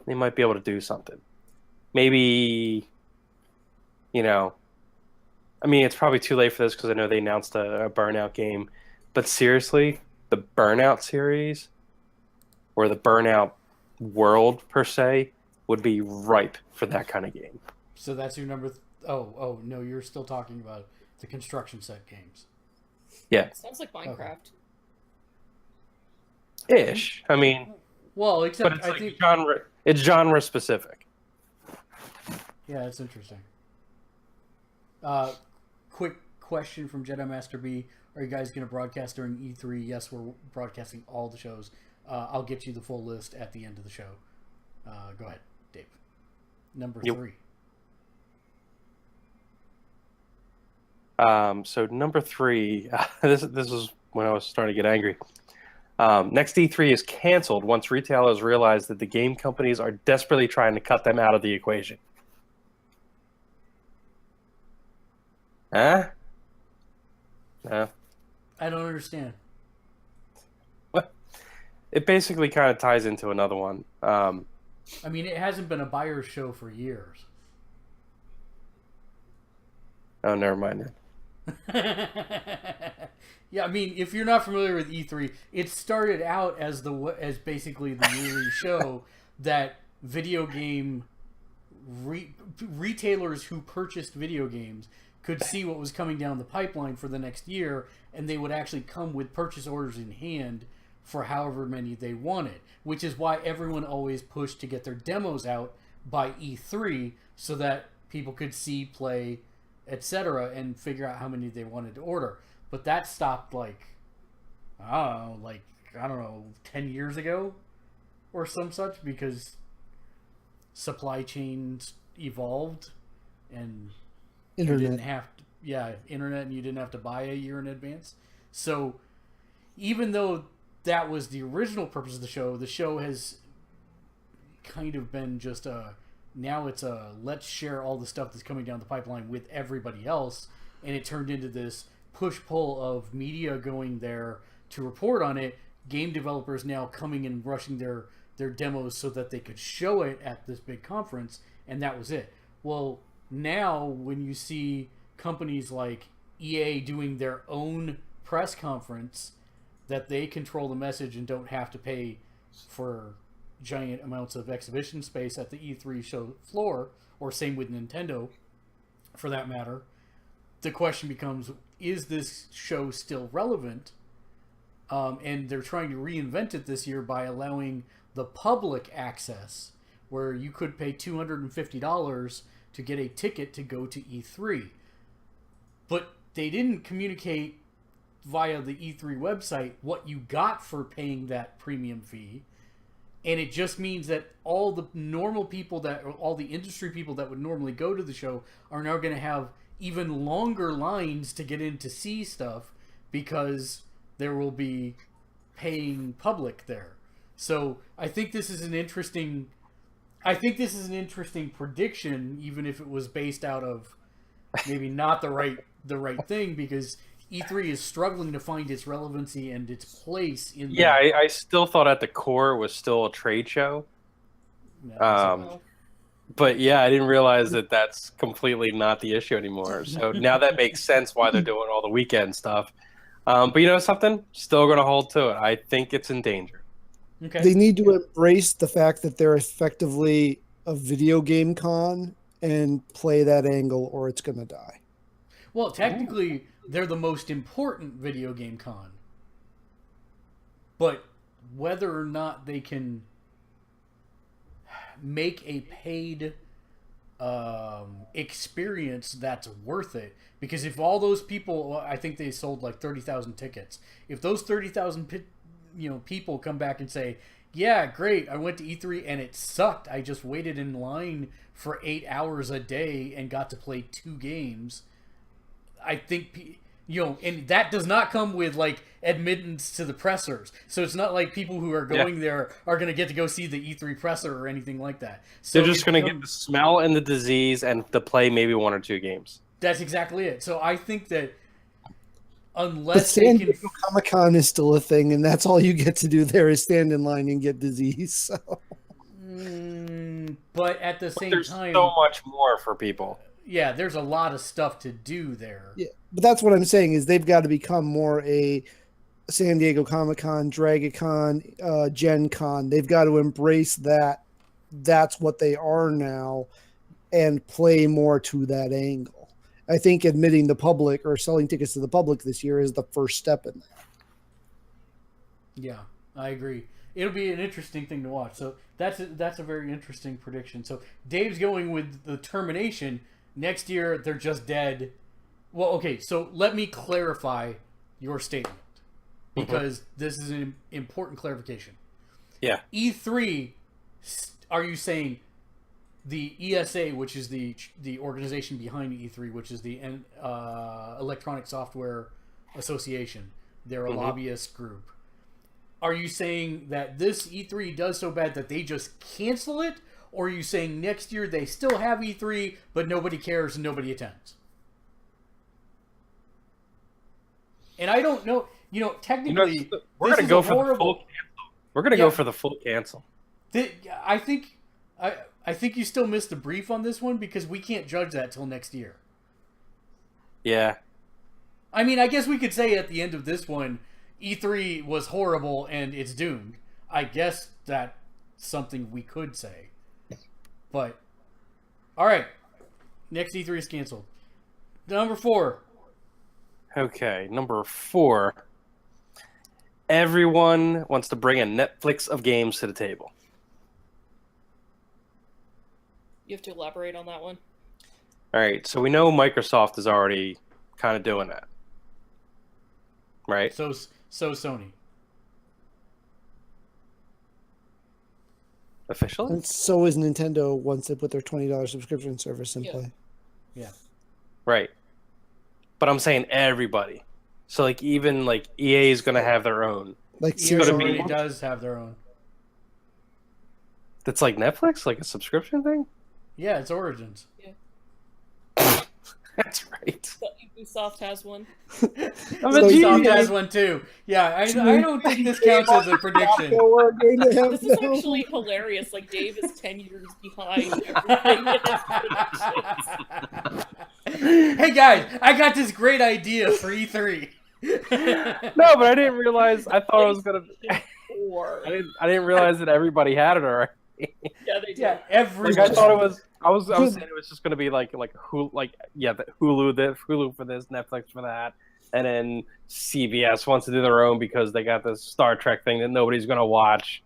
They might be able to do something. Maybe, I mean, it's probably too late for this because I know they announced a Burnout game. But seriously, the Burnout series or the Burnout world, per se, would be ripe for that kind of game. So that's your number... Oh, no, you're still talking about the construction set games. Yeah. Sounds like Minecraft. Ish. I mean... Well, except but it's I like think... it's genre specific. Yeah, that's interesting. Quick question from Jedi Master B. Are you guys going to broadcast during E3? Yes, we're broadcasting all the shows. I'll get you the full list at the end of the show. Go ahead, Dave. Number 3. So number 3, this is when I was starting to get angry. Next E3 is canceled once retailers realize that the game companies are desperately trying to cut them out of the equation. Huh? No. I don't understand. What? It basically kind of ties into another one. I mean, it hasn't been a buyer's show for years. Oh, never mind then. Yeah, I mean, if you're not familiar with E3, it started out as basically the yearly show that video game retailers who purchased video games could see what was coming down the pipeline for the next year, and they would actually come with purchase orders in hand for however many they wanted, which is why everyone always pushed to get their demos out by E3 so that people could see, play, etc., and figure out how many they wanted to order. But that stopped I don't know, 10 years ago or some such, because supply chains evolved and Internet. you didn't have to, internet, and you didn't have to buy a year in advance. So even though that was the original purpose of the show has kind of been just now it's let's share all the stuff that's coming down the pipeline with everybody else, and it turned into this push-pull of media going there to report on it, game developers now coming and rushing their demos so that they could show it at this big conference, and that was it. Well, now when you see companies like EA doing their own press conference that they control the message and don't have to pay for giant amounts of exhibition space at the E3 show floor, or same with Nintendo for that matter, the question becomes, is this show still relevant? And they're trying to reinvent it this year by allowing the public access, where you could pay $250 to get a ticket to go to E3. But they didn't communicate via the E3 website what you got for paying that premium fee. And it just means that all the normal people all the industry people that would normally go to the show are now going to have even longer lines to get in to see stuff, because there will be paying public there. So I think this is an interesting prediction, even if it was based out of maybe not the right thing, because E3 is struggling to find its relevancy and its place in. Yeah, I still thought at the core it was still a trade show. Well, But yeah, I didn't realize that that's completely not the issue anymore. So now that makes sense why they're doing all the weekend stuff. But you know something? Still going to hold to it. I think it's in danger. Okay. They need to embrace the fact that they're effectively a video game con and play that angle, or it's going to die. Well, technically, they're the most important video game con. But whether or not they can make a paid experience that's worth it, because if all those people, I think they sold like 30,000 tickets. If those 30,000 people come back and say, yeah, great, I went to E3 and it sucked. I just waited in line for 8 hours a day and got to play 2 games. I think, and that does not come with like admittance to the pressers. So it's not like people who are going there are going to get to go see the E3 presser or anything like that. So they're just going to get the smell and the disease and to play maybe 1 or 2 games. That's exactly it. So I think that But unless San they can, Diego Comic-Con is still a thing, and that's all you get to do there is stand in line and get disease. So. but at the same There's time, so much more for people. yeah, there's a lot of stuff to do there. Yeah, but that's what I'm saying is they've got to become more a San Diego Comic-Con, DragonCon, Gen Con. They've got to embrace that. That's what they are now, and play more to that angle. I think admitting the public or selling tickets to the public this year is the first step in that. Yeah, I agree. It'll be an interesting thing to watch. So that's a very interesting prediction. So Dave's going with the termination. Next year, they're just dead. Well, okay, so let me clarify your statement, because this is an important clarification. Yeah. E3, are you saying the ESA, which is the organization behind E3, which is the Electronic Software Association, they're a lobbyist group. Are you saying that this E3 does so bad that they just cancel it? Or are you saying next year they still have E3, but nobody cares and nobody attends? And I don't know. Technically, we're going to go for the full cancel. We're going to go for the full cancel. I think you still missed the brief on this one, because we can't judge that till next year. Yeah. I mean, I guess we could say at the end of this one, E3 was horrible and it's doomed. I guess that's something we could say. But, all right. Next E3 is canceled. Number 4. Okay, number 4. Everyone wants to bring a Netflix of games to the table. you have to elaborate on that one. All right, so we know Microsoft is already kind of doing that, right? So Sony. Officially? And so is Nintendo once they put their $20 subscription service in play. Yeah. Right. But I'm saying everybody. So like even like EA is going to have their own. Like EA gonna already be- does have their own. That's like Netflix, like a subscription thing? Yeah, it's Origins. That's right. So Ubisoft has one. I'm a So Ubisoft genius. has one too. Yeah, I don't think this counts as a prediction. We're going to have This is no- actually hilarious. Like, Dave is 10 years behind everything in his predictions. Hey guys, I got this great idea for E3. No, but I didn't realize. I thought it was gonna. Or, I didn't realize that everybody had it already. yeah, they do. Yeah, every. Like I thought it was. I was saying it was just gonna be like Hulu, the Hulu for this, Netflix for that, and then CBS wants to do their own because they got this Star Trek thing that nobody's gonna watch.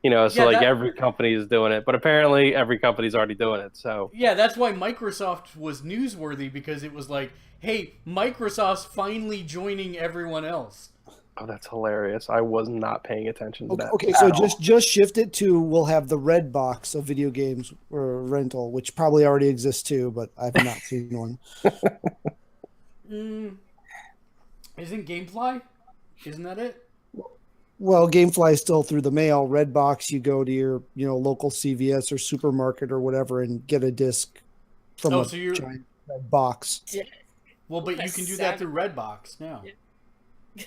So Yeah, that- every company is doing it, but apparently every company's already doing it. So Yeah, that's why Microsoft was newsworthy, because it was like, hey, Microsoft's finally joining everyone else. oh, that's hilarious. I was not paying attention to that. Okay, so at all. just shift it to we'll have the red box of video games or rental, which probably already exists too, but I've not seen one. Isn't GameFly? Isn't that it? Well, GameFly is still through the mail. Redbox, you go to your local CVS or supermarket or whatever and get a disc from Oh, a so you're- giant red box. Well, but you can do that through Redbox now.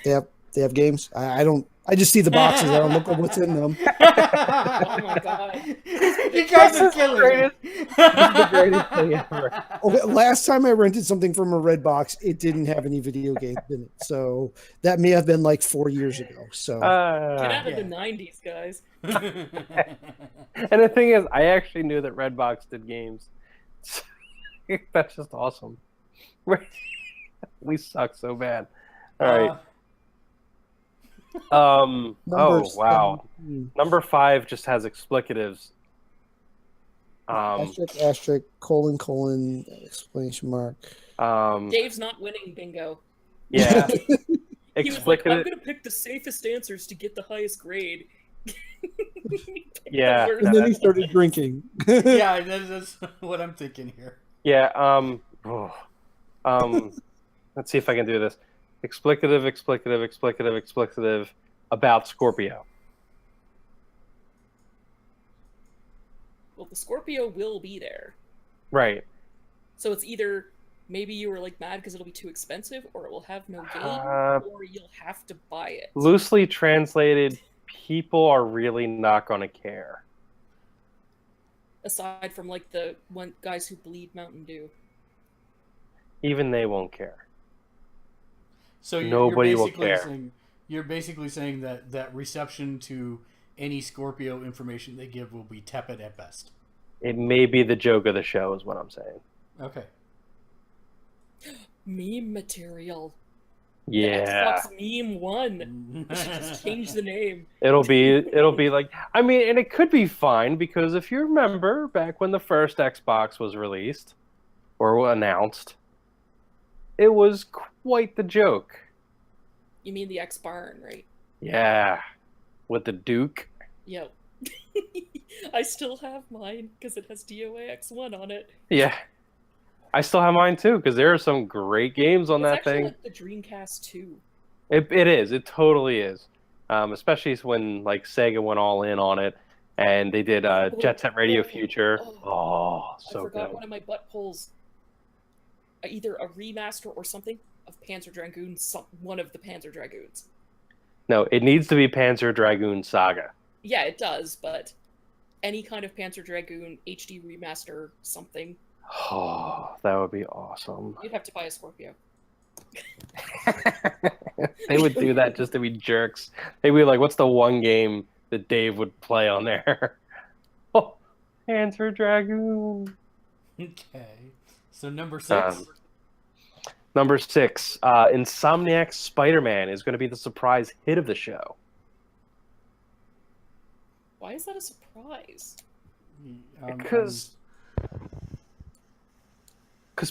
Yeah. They have games. I don't. I just see the boxes. I don't look at what's in them. Oh my god. You guys are killing This is the greatest thing ever. Okay, last time I rented something from a Redbox, it didn't have any video games in it. So that may have been like 4 years ago. So Get out of Yeah. the 90s, guys. and the thing is, I actually knew that Redbox did games. That's just awesome. We suck so bad. All right. Oh wow. 7. Number 5 just has explicatives. Asterisk, colon, exclamation mark. Dave's not winning bingo. Yeah. He was like, I'm Explicative. gonna pick the safest answers to get the highest grade. Yeah. And then he started drinking. Yeah, that's what I'm thinking here. Yeah. Let's see if I can do this. Explicative about Scorpio. Well, the Scorpio will be there. Right. So it's either maybe you were like mad because it'll be too expensive, or it will have no game, or you'll have to buy it. Loosely translated, people are really not going to care. Aside from like the guys who bleed Mountain Dew. Even they won't care. So Nobody will basically care. You're basically saying that reception to any Scorpio information they give will be tepid at best. It may be the joke of the show, is what I'm saying. Okay. Meme material. Yeah. The Xbox Meme 1. We should just change the name. It'll be like, I mean, and it could be fine because if you remember back when the first Xbox was released or announced, it was quite the joke. You mean the X Barn, right? Yeah. With the Duke. Yep. I still have mine because it has DOA X1 on it. Yeah. I still have mine too because there are some great games on It's that actually thing. like the Dreamcast 2. It is. It totally is. Especially when like Sega went all in on it and they did Jet Set Radio Future. Oh, so I forgot good. one of my butt pulls. Either a remaster or something of Panzer Dragoon, one of the Panzer Dragoons. No, it needs to be Panzer Dragoon Saga. Yeah, it does, but any kind of Panzer Dragoon HD remaster, something. Oh, that would be awesome. You'd have to buy a Scorpio. They would do that just to be jerks. They'd be like, what's the one game that Dave would play on there? Oh, Panzer Dragoon. Okay. So number 6. Number 6, Insomniac's Spider-Man is going to be the surprise hit of the show. Why is that a surprise? Because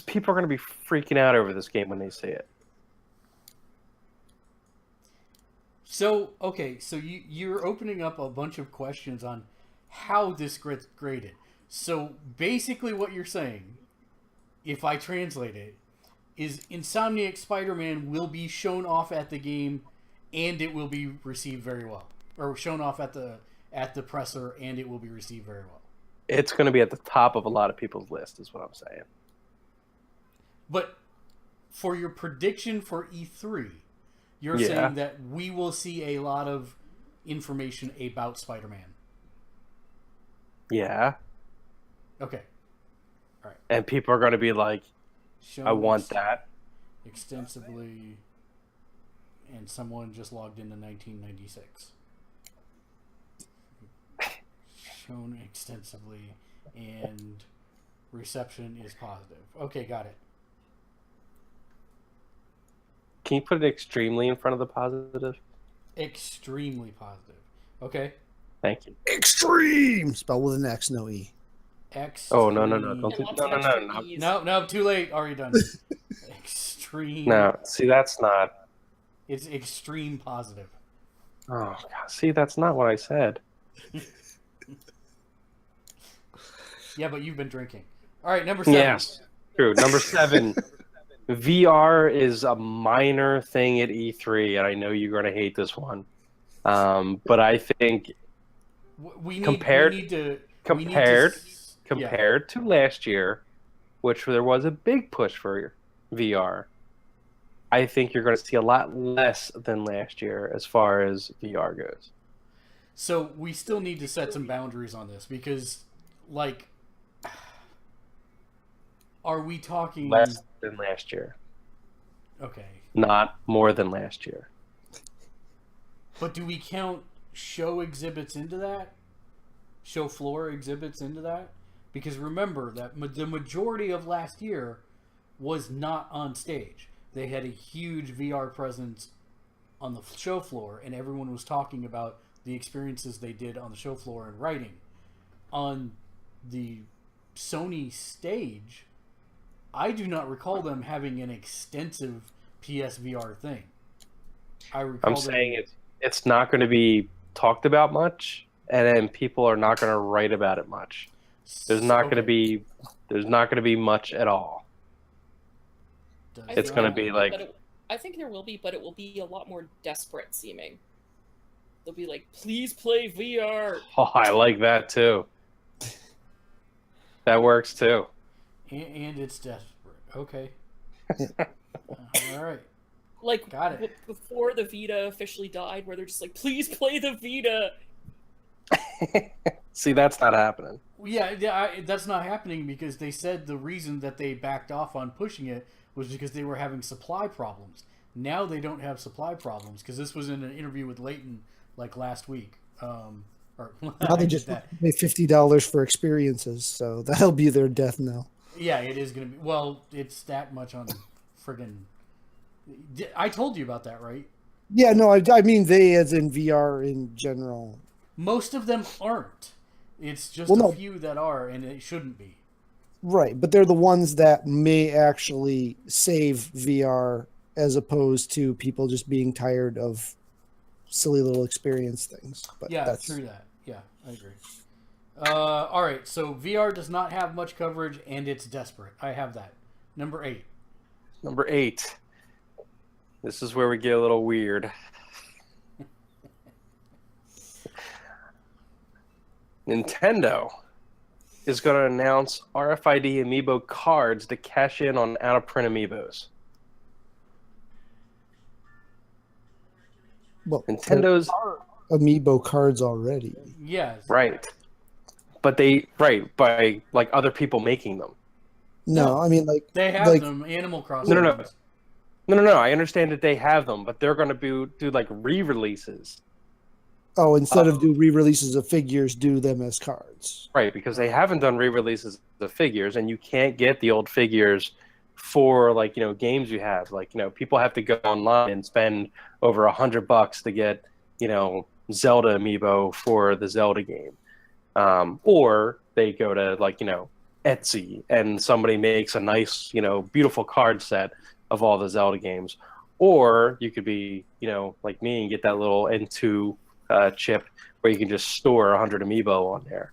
people are going to be freaking out over this game when they see it. So, okay, so you're opening up a bunch of questions on how this gets graded. So basically what you're saying, if I translate it, is Insomniac Spider-Man will be shown off at the game and it will be received very well. Or shown off at the presser and it will be received very well. It's going to be at the top of a lot of people's list, is what I'm saying. But for your prediction for E3, you're Yeah. saying that we will see a lot of information about Spider-Man. Yeah. Okay. All right. And people are going to be like, Shown I want that. extensively, and someone just logged into 1996. Shown extensively, and reception is positive. Okay, got it. Can you put it extremely in front of the positive? Extremely positive. Okay. Thank you. Extreme! Spelled with an X, no E. Oh, no. Don't do Lots no, of no, extra no, no. E's. No, too late. Already done. Extreme. No, see, that's not. It's extreme positive. Oh, God. See, that's not what I said. Yeah, but you've been drinking. All right, number 7. Yes, true. Number 7, VR is a minor thing at E3, and I know you're going to hate this one. But I think We Compared- need to compared to last year, which there was a big push for VR, I think you're going to see a lot less than last year as far as VR goes. So we still need to set some boundaries on this because, like, are we talking Less than last year, Okay, not more than last year. but do we count show exhibits into that? Show floor exhibits into that? Because remember that the majority of last year was not on stage. They had a huge VR presence on the show floor, and everyone was talking about the experiences they did on the show floor and writing. On the Sony stage, I do not recall them having an extensive PSVR thing. I recall I'm saying it's not going to be talked about much, and then people are not going to write about it much. There's not going to be much at all. It's going to be like, I think there will be, but it will be a lot more desperate seeming. They'll be like, please play VR. oh, I like that too. That works too. And it's desperate. Okay. All right. Like, Got it. before the Vita officially died, where they're just like, please play the Vita. See, that's not happening. Yeah, that's not happening because they said the reason that they backed off on pushing it was because they were having supply problems. Now they don't have supply problems because this was in an interview with Leighton like last week. Now they just pay $50 for experiences, so that'll be their death knell. Yeah, it is going to be. Well, it's that much on friggin'. I told you about that, right? Yeah, no, I mean they as in VR in general. Most of them aren't. It's just a few that are, and it shouldn't be. Right, but they're the ones that may actually save VR as opposed to people just being tired of silly little experience things. But Yeah, true that. Yeah, I agree. All right, so VR does not have much coverage, and it's desperate. I have that. Number 8. Number 8. This is where we get a little weird. Nintendo is going to announce RFID amiibo cards to cash in on out-of-print amiibos. Well, Nintendo's amiibo cards already. Yes. Right. But by like other people making them. No, I mean like they have them. Animal Crossing. No. I understand that they have them, but they're going to do like re-releases. Oh, instead of do re-releases of figures, do them as cards. Right, because they haven't done re-releases of figures, and you can't get the old figures for games you have. People have to go online and spend over $100 to get Zelda amiibo for the Zelda game, or they go to Etsy and somebody makes a nice beautiful card set of all the Zelda games, or you could be like me and get that little N2 chip where you can just store 100 amiibo on there,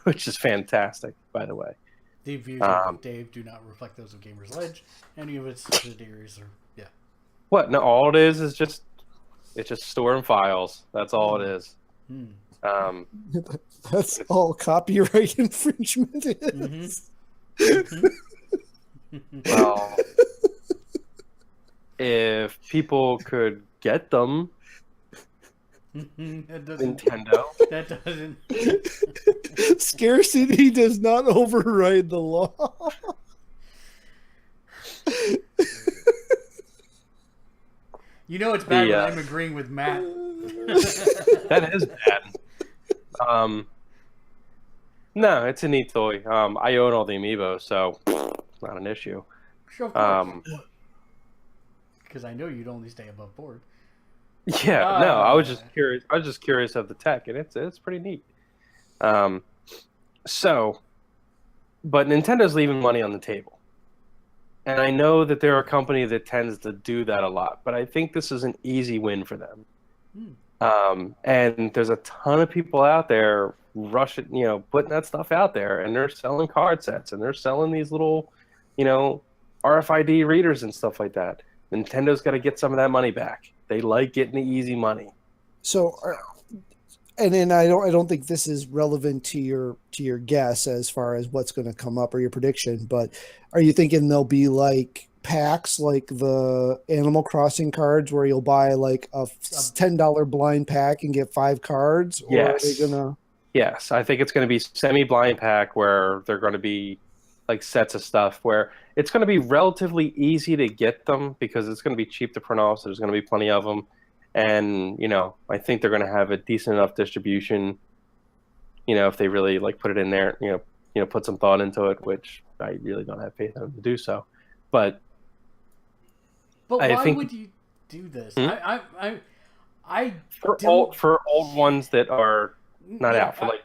which is fantastic, by the way. The views of Dave do not reflect those of Gamersledge. Any of its subsidiaries are, yeah. What? No, all it is just storing files. That's all it is. That's all copyright infringement is. Well, if people could get them, Nintendo. That doesn't. Scarcity does not override the law. It's bad when I'm agreeing with Matt. That is bad. No, it's a neat toy. I own all the amiibo, so not an issue. Sure, of course. Because I know you'd only stay above board. Yeah, no, I was just curious. I was just curious of the tech, and it's pretty neat. But Nintendo's leaving money on the table, and I know that they're a company that tends to do that a lot. But I think this is an easy win for them. And there's a ton of people out there putting that stuff out there, and they're selling card sets, and they're selling these little, RFID readers and stuff like that. Nintendo's got to get some of that money back. They like getting the easy money. So and then I don't think this is relevant to your guess as far as what's going to come up or your prediction, but are you thinking there'll be like packs like the Animal Crossing cards where you'll buy like a $10 blind pack and get 5 cards, or are they Yes. gonna? Yes, I think it's going to be semi-blind pack where they're going to be like sets of stuff where it's going to be relatively easy to get them because it's going to be cheap to print off, so there's going to be plenty of them. And, I think they're going to have a decent enough distribution, if they really like put it in there, put some thought into it, which I really don't have faith in them to do so. But I why think, would you do this? Hmm? I for don't. old ones that are not out for like.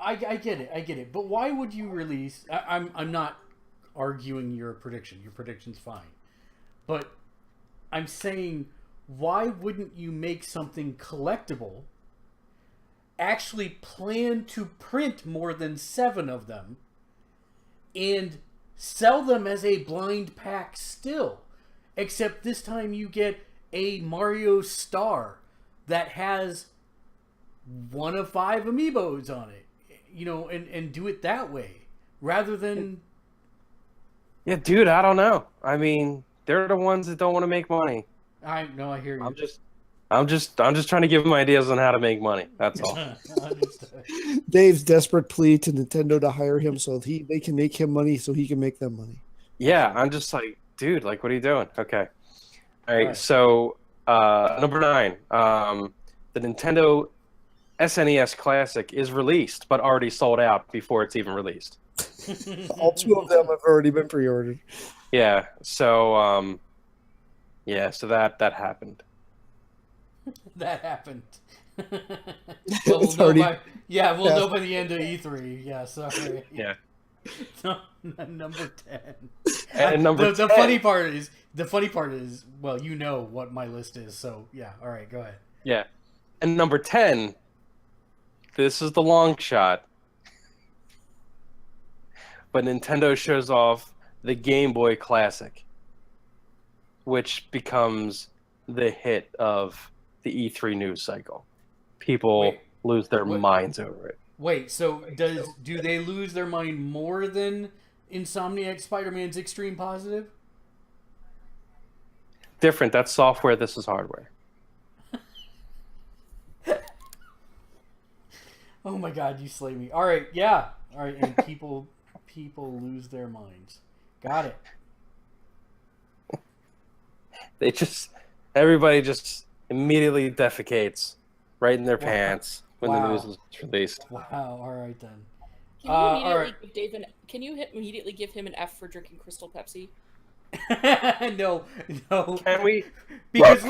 I get it. But why would you release? I'm not arguing your prediction. Your prediction's fine. But I'm saying, why wouldn't you make something collectible? Actually plan to print more than 7 of them and sell them as a blind pack still. Except this time you get a Mario star that has 1 of 5 amiibos on it. And do it that way. Rather than... Yeah, dude, I don't know. I mean, they're the ones that don't want to make money. I hear you. I'm just trying to give them ideas on how to make money. That's all. Dave's desperate plea to Nintendo to hire him so they can make him money so he can make them money. Yeah, I'm just like, dude, like, what are you doing? Okay. All right. So, number 9, the Nintendo SNES Classic is released, but already sold out before it's even released. All 2 of them have already been pre-ordered. Yeah. So, so that happened. That happened. We'll know by the end of E3. Yeah, sorry. Yeah. Number 10. And number the 10. funny part is, well, you know what my list is, so yeah. All right, go ahead. Yeah. And number 10, this is the long shot. But Nintendo shows off the Game Boy Classic, which becomes the hit of the E3 news cycle. People lose their minds over it. Wait, so do they lose their mind more than Insomniac Spider-Man's Extreme Positive? Different. That's software. This is hardware. Oh my god, you slay me. All right, yeah. All right, and people lose their minds. Got it. Everybody just immediately defecates right in their pants when the news is released. Wow. All right then. Can you immediately give him an F for drinking Crystal Pepsi? No. Can we? Because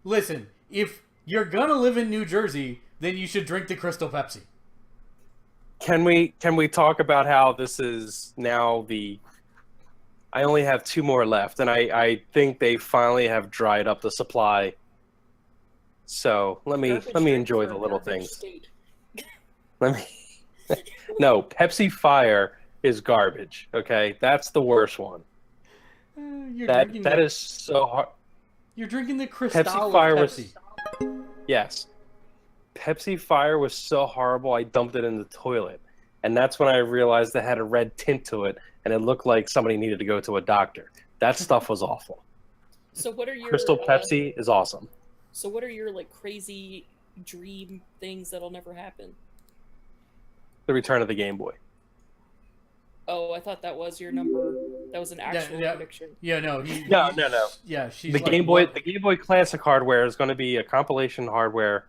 listen. If you're gonna live in New Jersey, then you should drink the Crystal Pepsi. Can we talk about how this is now I only have 2 more left, and I think they finally have dried up the supply. So let me enjoy the little things. No, Pepsi Fire is garbage. Okay, that's the worst one. That is so hard. You're drinking the Cristal Pepsi Fire of Pepsi. Yes. Pepsi Fire was so horrible, I dumped it in the toilet. And that's when I realized it had a red tint to it, and it looked like somebody needed to go to a doctor. That stuff was awful. So what are your... Crystal Pepsi is awesome. So what are your, crazy dream things that'll never happen? The return of the Game Boy. Oh, I thought that was your number. That was an actual prediction. Yeah, no. No. Yeah, she's the Game Boy Classic hardware is going to be a compilation hardware,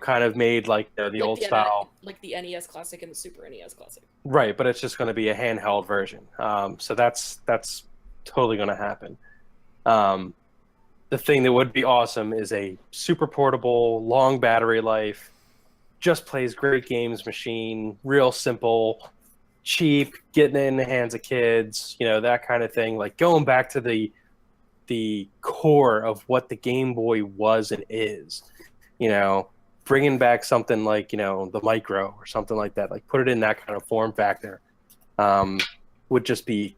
kind of made like the old style. Like the NES Classic and the Super NES Classic. Right, but it's just going to be a handheld version. So that's totally going to happen. The thing that would be awesome is a super portable, long battery life, just plays great games machine, real simple, cheap, getting it in the hands of kids, that kind of thing. Like going back to the core of what the Game Boy was and is, bringing back something like, the Micro or something like that, like put it in that kind of form factor, would just be,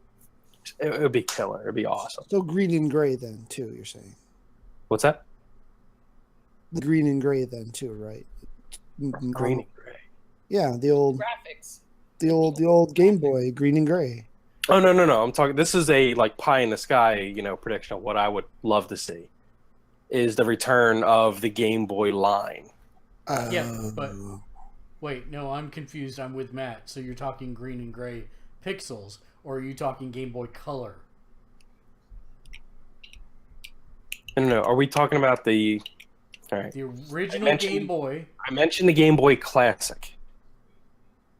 it would be killer. It'd be awesome. So green and gray then too, you're saying? What's that? The green and gray then too, right? Green and gray. Yeah, the Graphics. old Game Boy, green and gray. Oh no. I'm talking. This is a like pie in the sky, prediction of what I would love to see is the return of the Game Boy line. Yeah, but wait, no, I'm confused. I'm with Matt. So you're talking green and gray pixels, or are you talking Game Boy Color? No. Are we talking about the? All right. The original Game Boy. I mentioned the Game Boy Classic.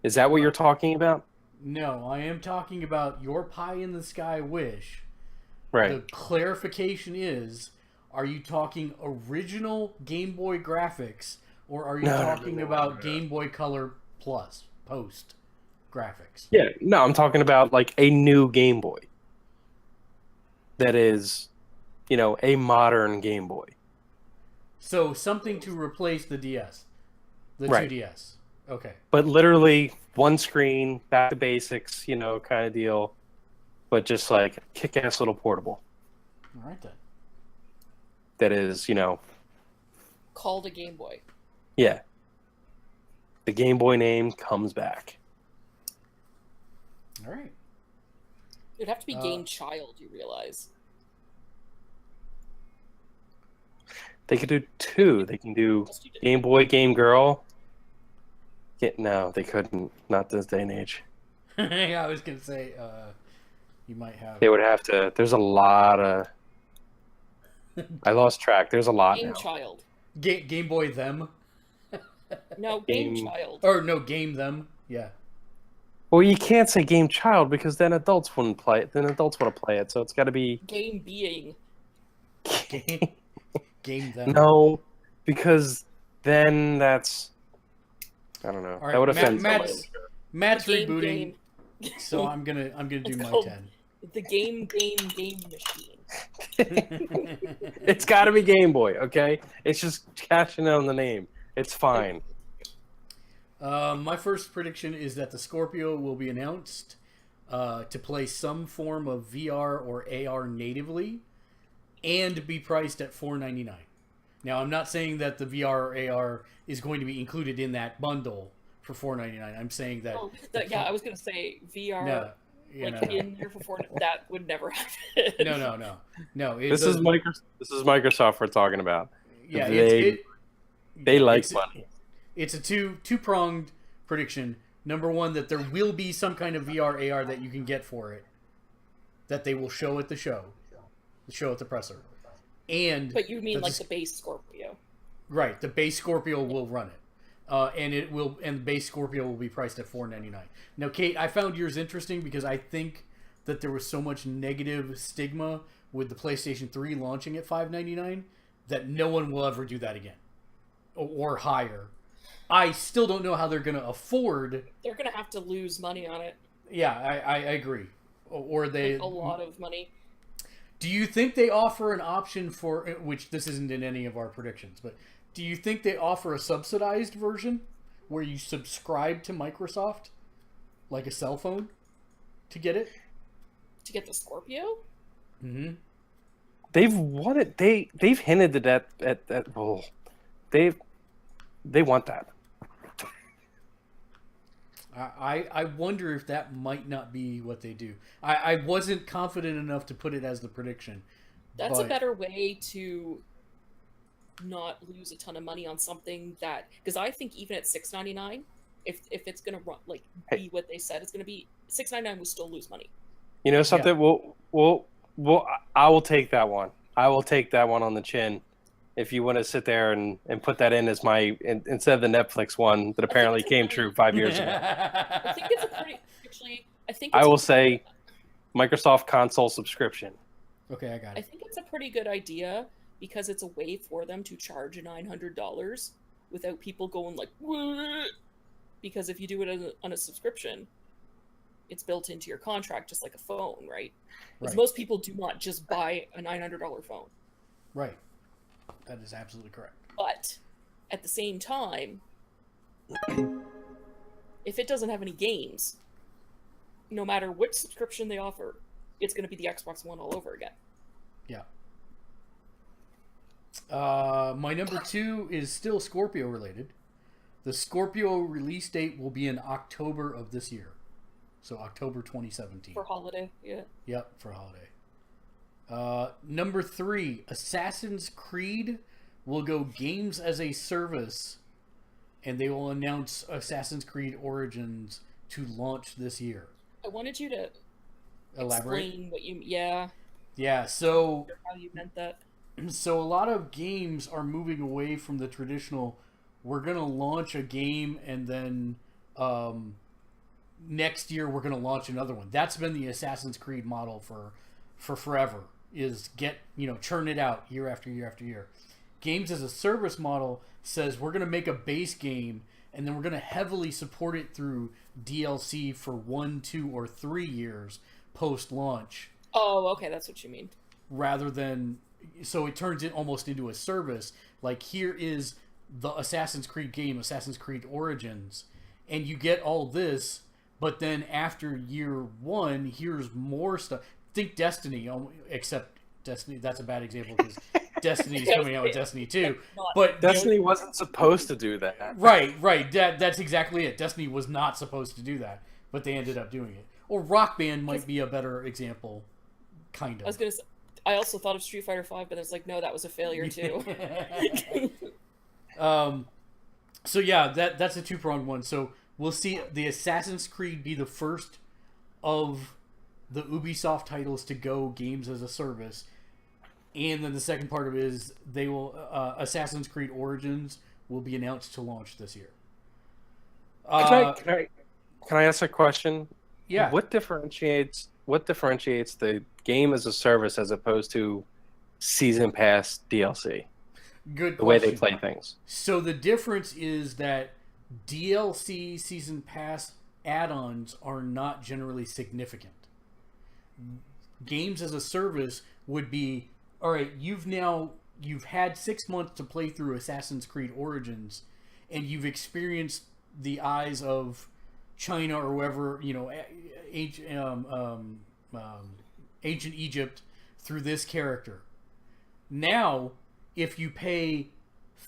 Is that what you're talking about? No, I am talking about your pie in the sky wish. Right. The clarification is, are you talking original Game Boy graphics, or are you talking about Game Boy Color Plus, post graphics? Yeah, no, I'm talking about like a new Game Boy. That is, a modern Game Boy. So something to replace the DS, the Right. 2DS. Okay. But literally one screen, back to basics, kind of deal. But just like kick-ass little portable. All right then. That is, Called a Game Boy. yeah. The Game Boy name comes back. All right. It'd have to be Game Child, you realize. They could do two. They can do Game Boy, Game Girl. No, they couldn't. Not this day and age. Yeah, I was gonna say, you might have. They would have to. There's a lot of. I lost track. There's a lot Game now. Child. Game Boy them. No, Game Child. Or no, Game them. Yeah. Well, you can't say Game Child because then adults wouldn't play it. Then adults want to play it, so it's got to be Game Being. Game them. No, because then that's. I don't know. All right, That would offend somebody. Matt's Game rebooting, Game. so I'm gonna do It's my called 10. The Game Machine. It's got to be Game Boy, okay? It's just cashing in on the name. It's fine. My first prediction is that the Scorpio will be announced to play some form of VR or AR natively, and be priced at $4.99. Now, I'm not saying that the VR or AR is going to be included in that bundle for $4.99. I'm saying that. Oh, I was gonna say VR. No, yeah, like no. in there for $4. That would never happen. No. This is Microsoft we're talking about. Yeah, they like money. It's a two-pronged prediction. Number one, that there will be some kind of VR AR that you can get for it, that they will show at the show at the presser. And But you mean like the base Scorpio? Right, the base Scorpio will run it, and the base Scorpio will be priced at $4.99. Now, Kate, I found yours interesting because I think that there was so much negative stigma with the PlayStation 3 launching at $5.99 that no one will ever do that again, or higher. I still don't know how they're going to afford. They're gonna have to lose money on it. Yeah, I agree. Or they Like a lot of money. Do you think they offer an option for, which this isn't in any of our predictions, but do you think they offer a subsidized version where you subscribe to Microsoft, like a cell phone, to get it? To get the Scorpio? Mm-hmm. They've wanted. They've hinted at that. Well, they want that. I wonder if that might not be what they do. I wasn't confident enough to put it as the prediction. That's a better way to not lose a ton of money on something that, because I think even at $6.99, if it's gonna run be what they said it's gonna be, $6.99 will still lose money. You know something? Yeah. I will take that one. I will take that one on the chin. If you want to sit there and put that in as instead of the Netflix one that apparently came true 5 years ago. I think it's a pretty. Actually, I will say Microsoft console subscription. Okay, I got it. I think it's a pretty good idea because it's a way for them to charge $900 without people going like, "What?" Because if you do it on a subscription, it's built into your contract just like a phone, right? Because most people do not just buy a $900 phone. Right. That is absolutely correct. But at the same time, if it doesn't have any games, no matter which subscription they offer, it's going to be the Xbox One all over again. Yeah. My number 2 is still Scorpio related. The Scorpio release date will be in October of this year. So October 2017. For holiday, yeah. Yep, for holiday. Number 3, Assassin's Creed will go games as a service, and they will announce Assassin's Creed Origins to launch this year. I wanted you to Elaborate. explain what you... Yeah. Yeah, so How you meant that. So a lot of games are moving away from the traditional, we're going to launch a game and then next year we're going to launch another one. That's been the Assassin's Creed model for forever, is churn it out year after year after year. Games as a service model says we're going to make a base game and then we're going to heavily support it through DLC for 1, 2, or 3 years post-launch. Oh, okay, that's what you mean. Rather than... So it turns it almost into a service. Like, here is the Assassin's Creed game, Assassin's Creed Origins, and you get all this, but then after year 1, here's more stuff. Think Destiny, except Destiny, that's a bad example because Destiny's coming out with Destiny 2. But Destiny wasn't supposed to do that. Right. That's exactly it. Destiny was not supposed to do that, but they ended up doing it. Or Rock Band might be a better example, kind of. I was going to say, I also thought of Street Fighter 5, but it's like, no, that was a failure too. So yeah, that's a two-pronged one. So we'll see the Assassin's Creed be the first of the Ubisoft titles to go games as a service, and then the second part of it is they will Assassin's Creed Origins will be announced to launch this year. Can I ask a question? Yeah. What differentiates the game as a service as opposed to season pass DLC? Good question. The way they play things. So the difference is that DLC season pass add-ons are not generally significant. Games as a service would be, all right, you've had 6 months to play through Assassin's Creed Origins, and you've experienced the eyes of China or whoever, ancient Egypt through this character. Now, if you pay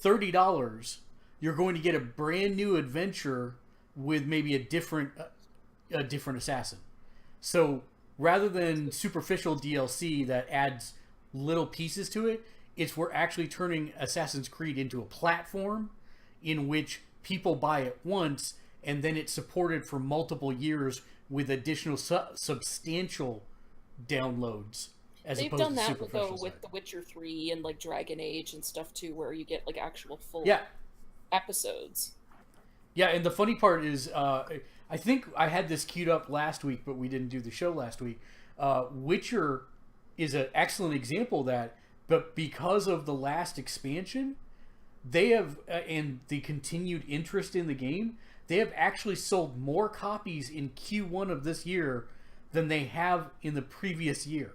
$30, you're going to get a brand new adventure with maybe a different assassin. So rather than superficial DLC that adds little pieces to it, we're actually turning Assassin's Creed into a platform in which people buy it once, and then it's supported for multiple years with additional substantial downloads. They've done that though with The Witcher 3 and like Dragon Age and stuff too, where you get like actual full episodes. Yeah, and the funny part is, I think I had this queued up last week, but we didn't do the show last week. Witcher is an excellent example of that, but because of the last expansion, they have, and the continued interest in the game, they have actually sold more copies in Q1 of this year than they have in the previous year.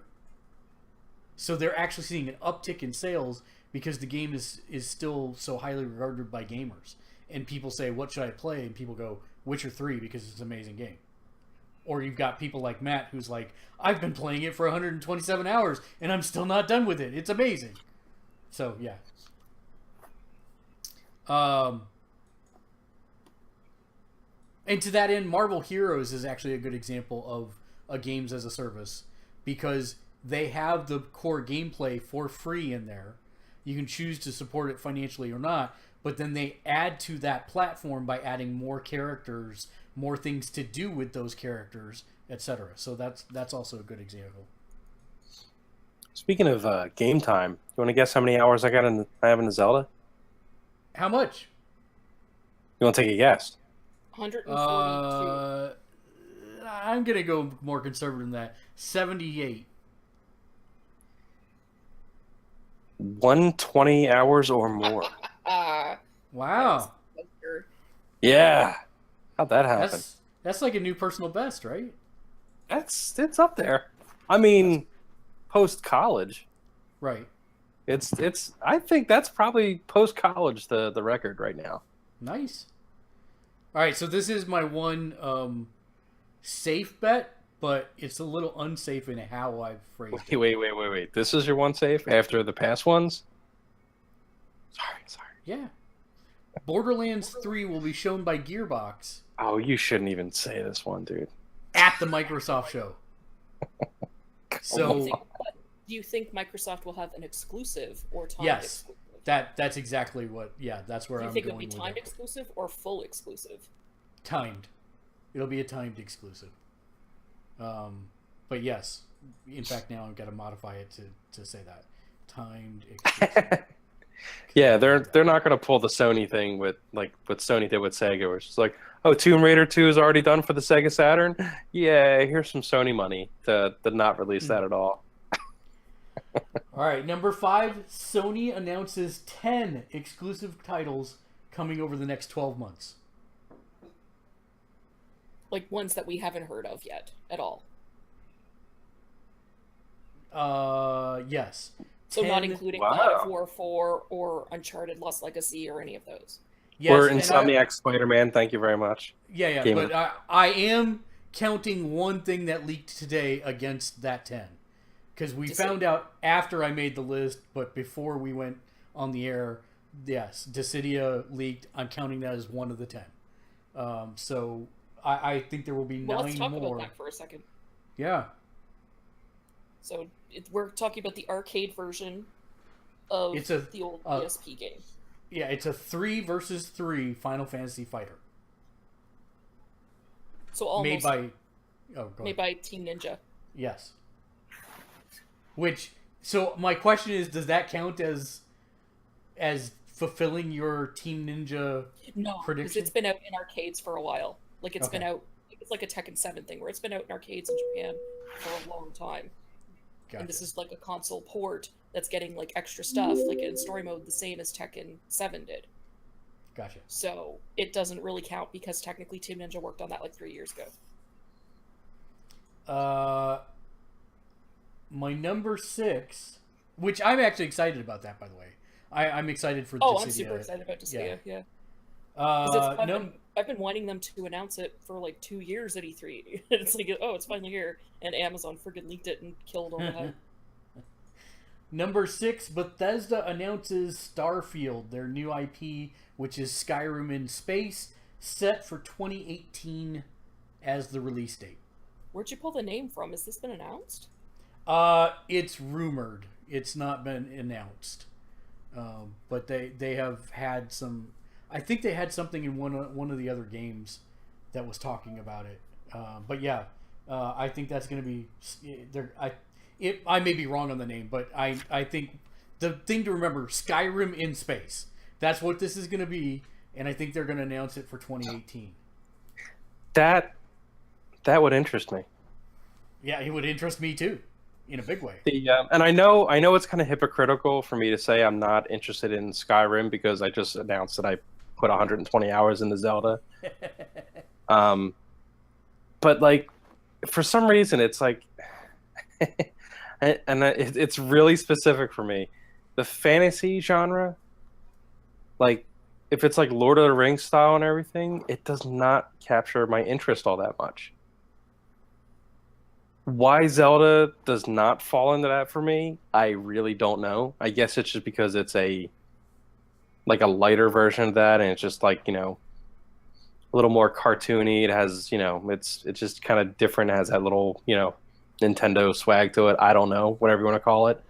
So they're actually seeing an uptick in sales because the game is still so highly regarded by gamers. And people say, what should I play? And people go, Witcher 3, because it's an amazing game. Or you've got people like Matt who's like, I've been playing it for 127 hours and I'm still not done with it. It's amazing. So, yeah. And to that end, Marvel Heroes is actually a good example of a games as a service, because they have the core gameplay for free in there. You can choose to support it financially or not, but then they add to that platform by adding more characters, more things to do with those characters, etc. So that's also a good example. Speaking of game time, you want to guess how many hours I have in the Zelda? How much? You want to take a guess? 142. I'm gonna go more conservative than that. 78. 120 hours or more. Wow. Yeah. How'd that happen? That's like a new personal best, right? It's up there. I mean, post college. Right. It's I think that's probably post college the record right now. Nice. All right, so this is my one safe bet, but it's a little unsafe in how I've phrased it. Wait. This is your one safe after the past ones? Sorry. Yeah. Borderlands 3 will be shown by Gearbox Oh, you shouldn't even say this one, dude. at the Microsoft show. So Do you think Microsoft will have an exclusive or timed yes, exclusive? that's exactly what. Yeah, that's where Do you I'm think going it'll be with timed it. exclusive or full exclusive? Timed. It'll be a timed exclusive. But yes, in fact, now I've got to modify it to say that timed exclusive. Yeah, they're not gonna pull the Sony thing with like what Sony did with Sega, where it's just like, oh, Tomb Raider 2 is already done for the Sega Saturn. Yeah, here's some Sony money to not release that at all. All right, number 5. Sony announces 10 exclusive titles coming over the next 12 months. Like ones that we haven't heard of yet at all. Yes. So not 10 including Wow. God of War 4 or Uncharted Lost Legacy or any of those. Yes, Or and Insomniac Spider-Man. Thank you very much. yeah, Game of but I am counting one thing that leaked today against that 10. Because we found out after I made the list, but before we went on the air, yes, Dissidia leaked. I'm counting that as one of the 10. So I think there will be 9 Well, let's talk more. about that for a second. Yeah. So we're talking about the arcade version of the old PSP game. Yeah, it's a 3 versus 3 Final Fantasy fighter. So almost made by Team Ninja. Yes. So my question is, does that count as fulfilling your Team Ninja No, because prediction? it's been out in arcades for a while. Like it's been out. It's like a Tekken 7 thing where it's been out in arcades in Japan for a long time. Gotcha. And this is like a console port that's getting like extra stuff, like in story mode, the same as Tekken 7 did. Gotcha. So it doesn't really count because technically Team Ninja worked on that like 3 years ago. My number 6, which I'm actually excited about that, by the way. I'm excited for. Oh, Dissidia. I'm super excited about Dissidia. Yeah. I've been wanting them to announce it for like 2 years at E3. It's like, oh, it's finally here, and Amazon friggin' leaked it and killed all the hype. Number 6, Bethesda announces Starfield, their new IP, which is Skyrim in space, set for 2018 as the release date. Where'd you pull the name from? Has this been announced? It's rumored. It's not been announced. But they have had some. I think they had something in one of the other games that was talking about it. But yeah, I think that's going to be. I may be wrong on the name, but I think the thing to remember: Skyrim in space. That's what this is going to be, and I think they're going to announce it for 2018. That would interest me. Yeah, it would interest me too, in a big way. And I know it's kind of hypocritical for me to say I'm not interested in Skyrim because I just announced that I put 120 hours into Zelda. But like, for some reason, it's like, it's really specific for me. The fantasy genre, like, if it's like Lord of the Rings style and everything, it does not capture my interest all that much. Why Zelda does not fall into that for me, I really don't know. I guess it's just because it's a lighter version of that, and it's just like, a little more cartoony. It has, it's just kind of different. It has that little, Nintendo swag to it. I don't know, whatever you want to call it.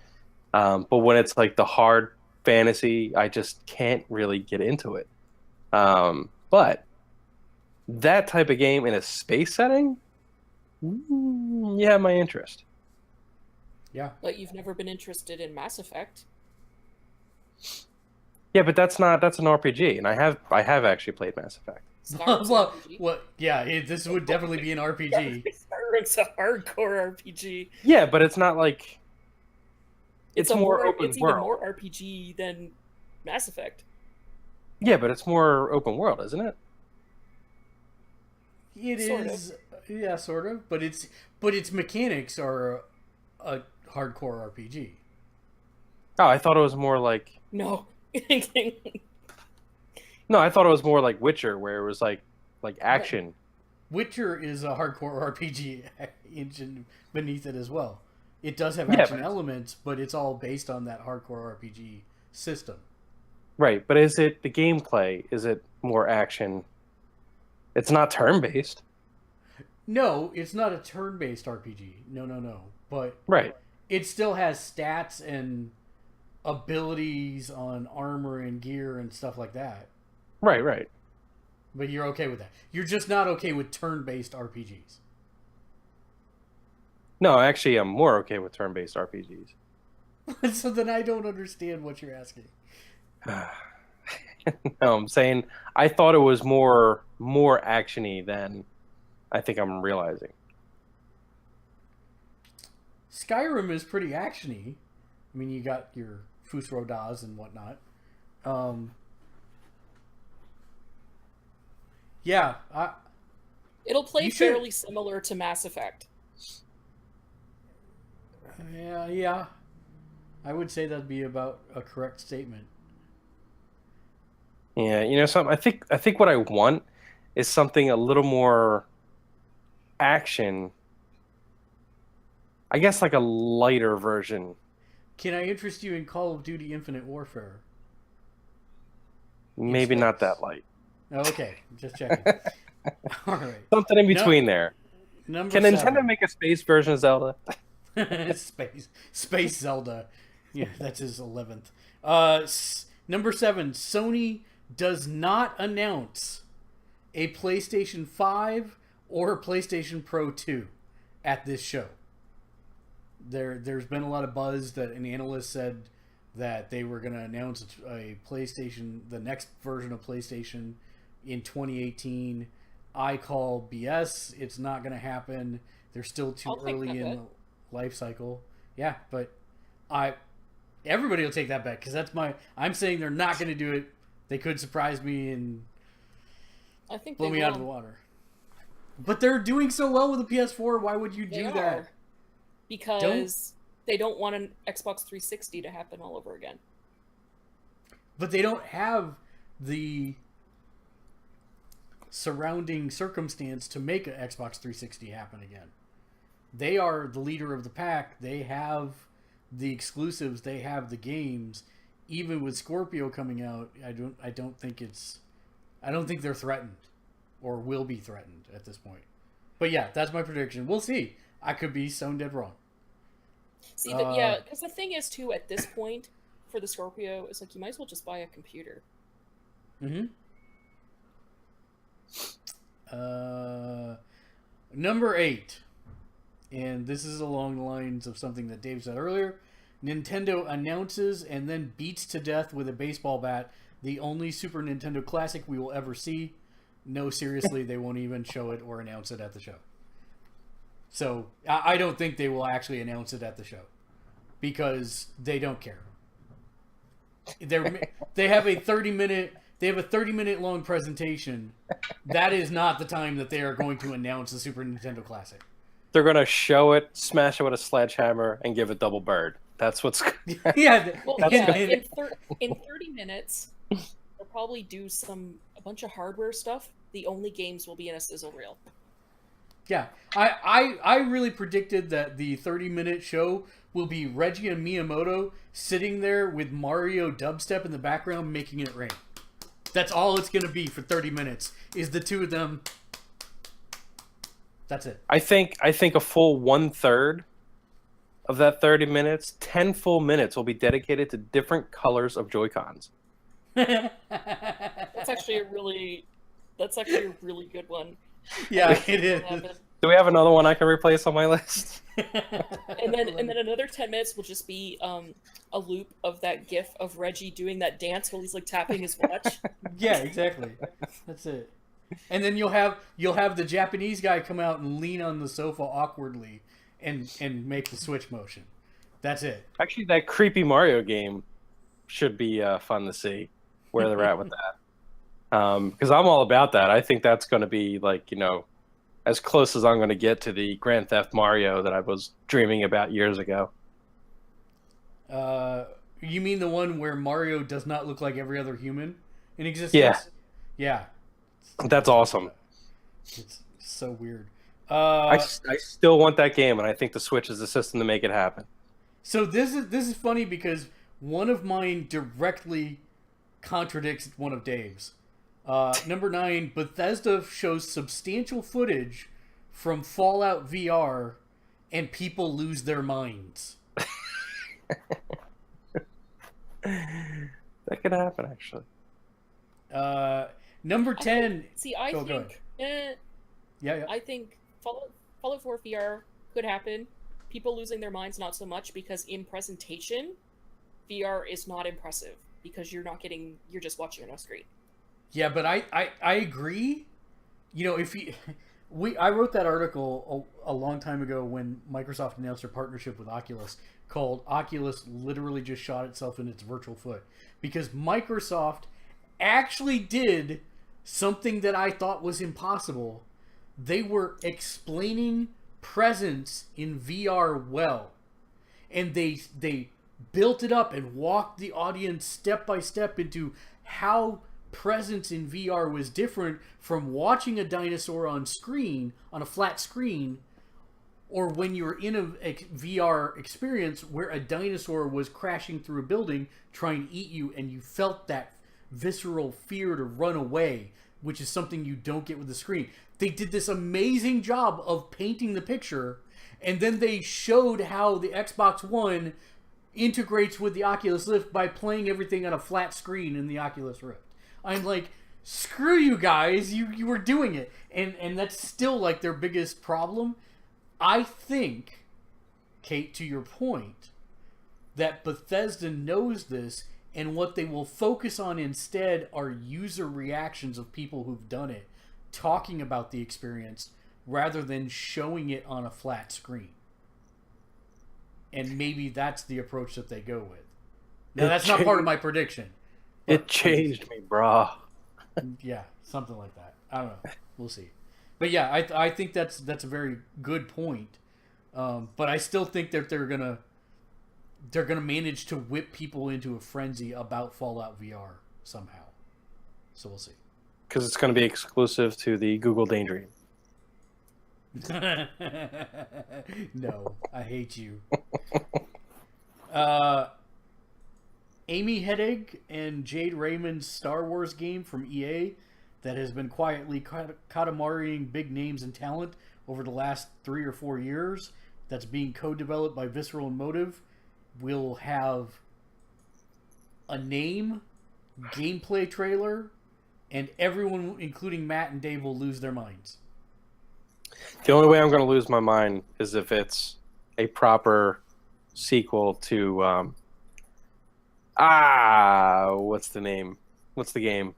But when it's like the hard fantasy, I just can't really get into it. But that type of game in a space setting, yeah, my interest. Yeah. But you've never been interested in Mass Effect. Yeah, but that's an RPG, and I have actually played Mass Effect. Well, yeah, this would definitely be an RPG. Skyrim's a hardcore RPG. Yeah, but it's not like it's more open It's world. even more RPG than Mass Effect. Yeah, but it's more open world, isn't it? It Sort is, yeah, sort of. But its mechanics are a hardcore RPG. Oh, I thought it was more like No. no, I thought it was more like Witcher, where it was like action. Witcher is a hardcore RPG engine beneath it as well. It does have Yeah, action but elements, but it's all based on that hardcore RPG system. Right, but is it the gameplay? Is it more action? It's not turn-based. No, it's not a turn-based RPG. No. But Right. it still has stats and abilities on armor and gear and stuff like that. Right. But you're okay with that. You're just not okay with turn-based RPGs. No, actually, I'm more okay with turn-based RPGs. So then I don't understand what you're asking. No, I'm saying I thought it was more actiony than I think I'm realizing. Skyrim is pretty actiony. I mean, you got your Fusrodas and whatnot. Yeah, It'll play You should- fairly similar to Mass Effect. yeah. I would say that'd be about a correct statement. Yeah, you know something. I think what I want is something a little more action. I guess like a lighter version. Can I interest you in Call of Duty Infinite Warfare? Maybe not space. that light. Oh, okay, just checking. All right. Something in between there. Number Can 7. Nintendo make a space version of Zelda? Space Zelda. Yeah, that's his 11th. Number 7. Sony does not announce a PlayStation 5 or a PlayStation Pro 2 at this show. There's been a lot of buzz that an analyst said that they were going to announce a PlayStation, the next version of PlayStation in 2018. I call BS. It's not going to happen. They're still too I'll take early that in bet. the life cycle. Yeah, but everybody will take that bet because I'm saying they're not going to do it. They could surprise me and I think blow they me will. out of the water. But they're doing so well with the PS4. Why would you They do are, that? because they don't want an Xbox 360 to happen all over again. But they don't have the surrounding circumstance to make an Xbox 360 happen again. They are the leader of the pack. They have the exclusives. They have the games. Even with Scorpio coming out, I don't think they're threatened or will be threatened at this point. But yeah, that's my prediction. We'll see. I could be stone dead wrong. See, yeah, because the thing is, too, at this point, for the Scorpio, it's like you might as well just buy a computer. Mm-hmm. Number 8. And this is along the lines of something that Dave said earlier. Nintendo announces and then beats to death with a baseball bat the only Super Nintendo classic we will ever see. No, seriously, they won't even show it or announce it at the show. So I don't think they will actually announce it at the show because they don't care. They have a 30-minute long presentation. That is not the time that they are going to announce the Super Nintendo Classic. They're gonna show it, smash it with a sledgehammer, and give it double bird. That's what's. Yeah. Well, That's yeah, and- in 30 minutes, they'll probably do a bunch of hardware stuff. The only games will be in a sizzle reel. Yeah, I really predicted that the 30-minute show will be Reggie and Miyamoto sitting there with Mario dubstep in the background making it rain. That's all it's going to be for 30 minutes, is the two of them. That's it. I think a full 1/3 of that 30 minutes, 10 full minutes will be dedicated to different colors of Joy-Cons. That's actually a really good one. Yeah, it is. Do we have another one I can replace on my list? And then another 10 minutes will just be a loop of that GIF of Reggie doing that dance while he's like tapping his watch. Yeah, exactly. That's it. And then you'll have the Japanese guy come out and lean on the sofa awkwardly and make the switch motion. That's it. Actually, that creepy Mario game should be fun to see where they're at with that. Because I'm all about that. I think that's going to be as close as I'm going to get to the Grand Theft Mario that I was dreaming about years ago. You mean the one where Mario does not look like every other human in existence? Yeah. Yeah. That's awesome. It's so weird. I still want that game, and I think the Switch is the system to make it happen. So this is funny because one of mine directly contradicts one of Dave's. Number 9, Bethesda shows substantial footage from Fallout VR and people lose their minds. That could happen, actually. Number 10. I Go think. Yeah. I think Fallout 4 VR could happen. People losing their minds, not so much, because in presentation, VR is not impressive because you're just watching on a screen. Yeah, but I agree. You know, I wrote that article a long time ago when Microsoft announced their partnership with Oculus, called "Oculus literally just shot itself in its virtual foot," because Microsoft actually did something that I thought was impossible. They were explaining presence in VR well, and they built it up and walked the audience step by step into how presence in VR was different from watching a dinosaur on a flat screen, or when you were in a VR experience where a dinosaur was crashing through a building trying to eat you, and you felt that visceral fear to run away, which is something you don't get with the screen. They did this amazing job of painting the picture, and then they showed how the Xbox One integrates with the Oculus Rift by playing everything on a flat screen in the Oculus Rift. I'm like, screw you guys, you were doing it. And that's still like their biggest problem. I think, Kate, to your point, that Bethesda knows this, and what they will focus on instead are user reactions of people who've done it, talking about the experience rather than showing it on a flat screen. And maybe that's the approach that they go with. Now, that's not part of my prediction. It changed me, brah. Yeah, something like that. I don't know. We'll see. But yeah, I think that's a very good point. But I still think that they're gonna manage to whip people into a frenzy about Fallout VR somehow. So we'll see. Because it's going to be exclusive to the Google Daydream. No, I hate you. Amy Hennig and Jade Raymond's Star Wars game from EA that has been quietly Katamariing big names and talent over the last 3 or 4 years, that's being co-developed by Visceral and Motive, will have a name, gameplay trailer, and everyone, including Matt and Dave, will lose their minds. The only way I'm going to lose my mind is if it's a proper sequel to what's the name? What's the game?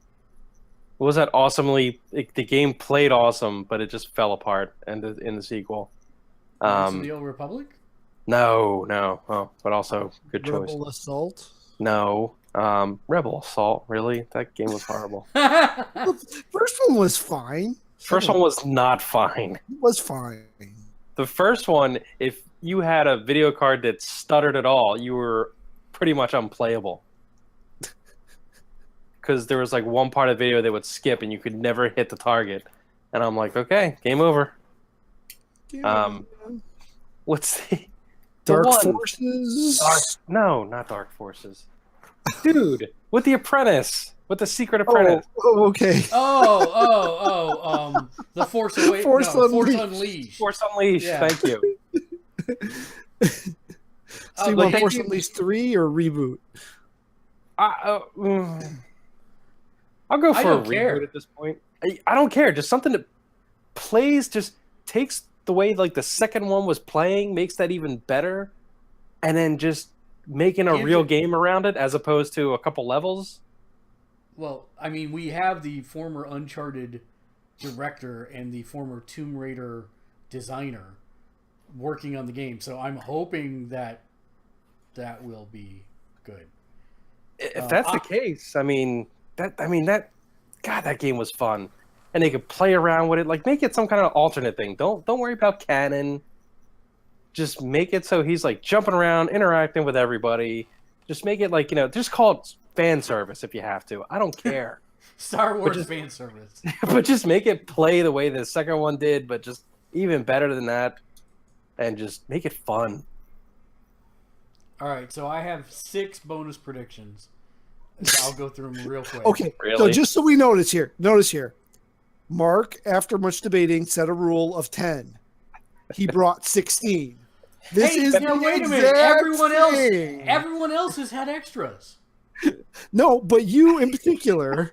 What was that awesomely? The game played awesome, but it just fell apart in the sequel. Knights of the Old Republic? No. Oh, but also good choice. Rebel Assault? No. Rebel Assault, really? That game was horrible. The first one was fine. First one was not fine. It was fine. The first one, if you had a video card that stuttered at all, you were pretty much unplayable. Because there was like one part of the video that would skip and you could never hit the target. And I'm like, okay, game over. What's the Dark one? Forces? No, not Dark Forces. Dude, with the Apprentice. With the Secret Apprentice. Oh, okay. The Force Unleashed. Force Unleashed. Force Unleashed, Yeah. thank you. So you want Force Unleashed 3 or reboot? I'll go for a reboot at this point. I don't care. Just something that plays, just takes the way like the second one was playing, makes that even better, and then just making a real game around it as opposed to a couple levels. Well, I mean, we have the former Uncharted director and the former Tomb Raider designer working on the game, so I'm hoping that will be good. If that's the case, that game was fun, and they could play around with it, like make it some kind of alternate thing. Don't worry about canon. Just make it so he's like jumping around, interacting with everybody. Just make it like, just call it fan service if you have to. I don't care. Star Wars fan service. But just make it play the way the second one did, but just even better than that, and just make it fun. All right, so I have 6 bonus predictions. I'll go through them real quick. Okay, so Really? just so we notice here, Mark, after much debating, set a rule of 10. He brought 16. This Hey, is now the wait a minute. exact Everyone thing. else has had extras. No, but you in particular.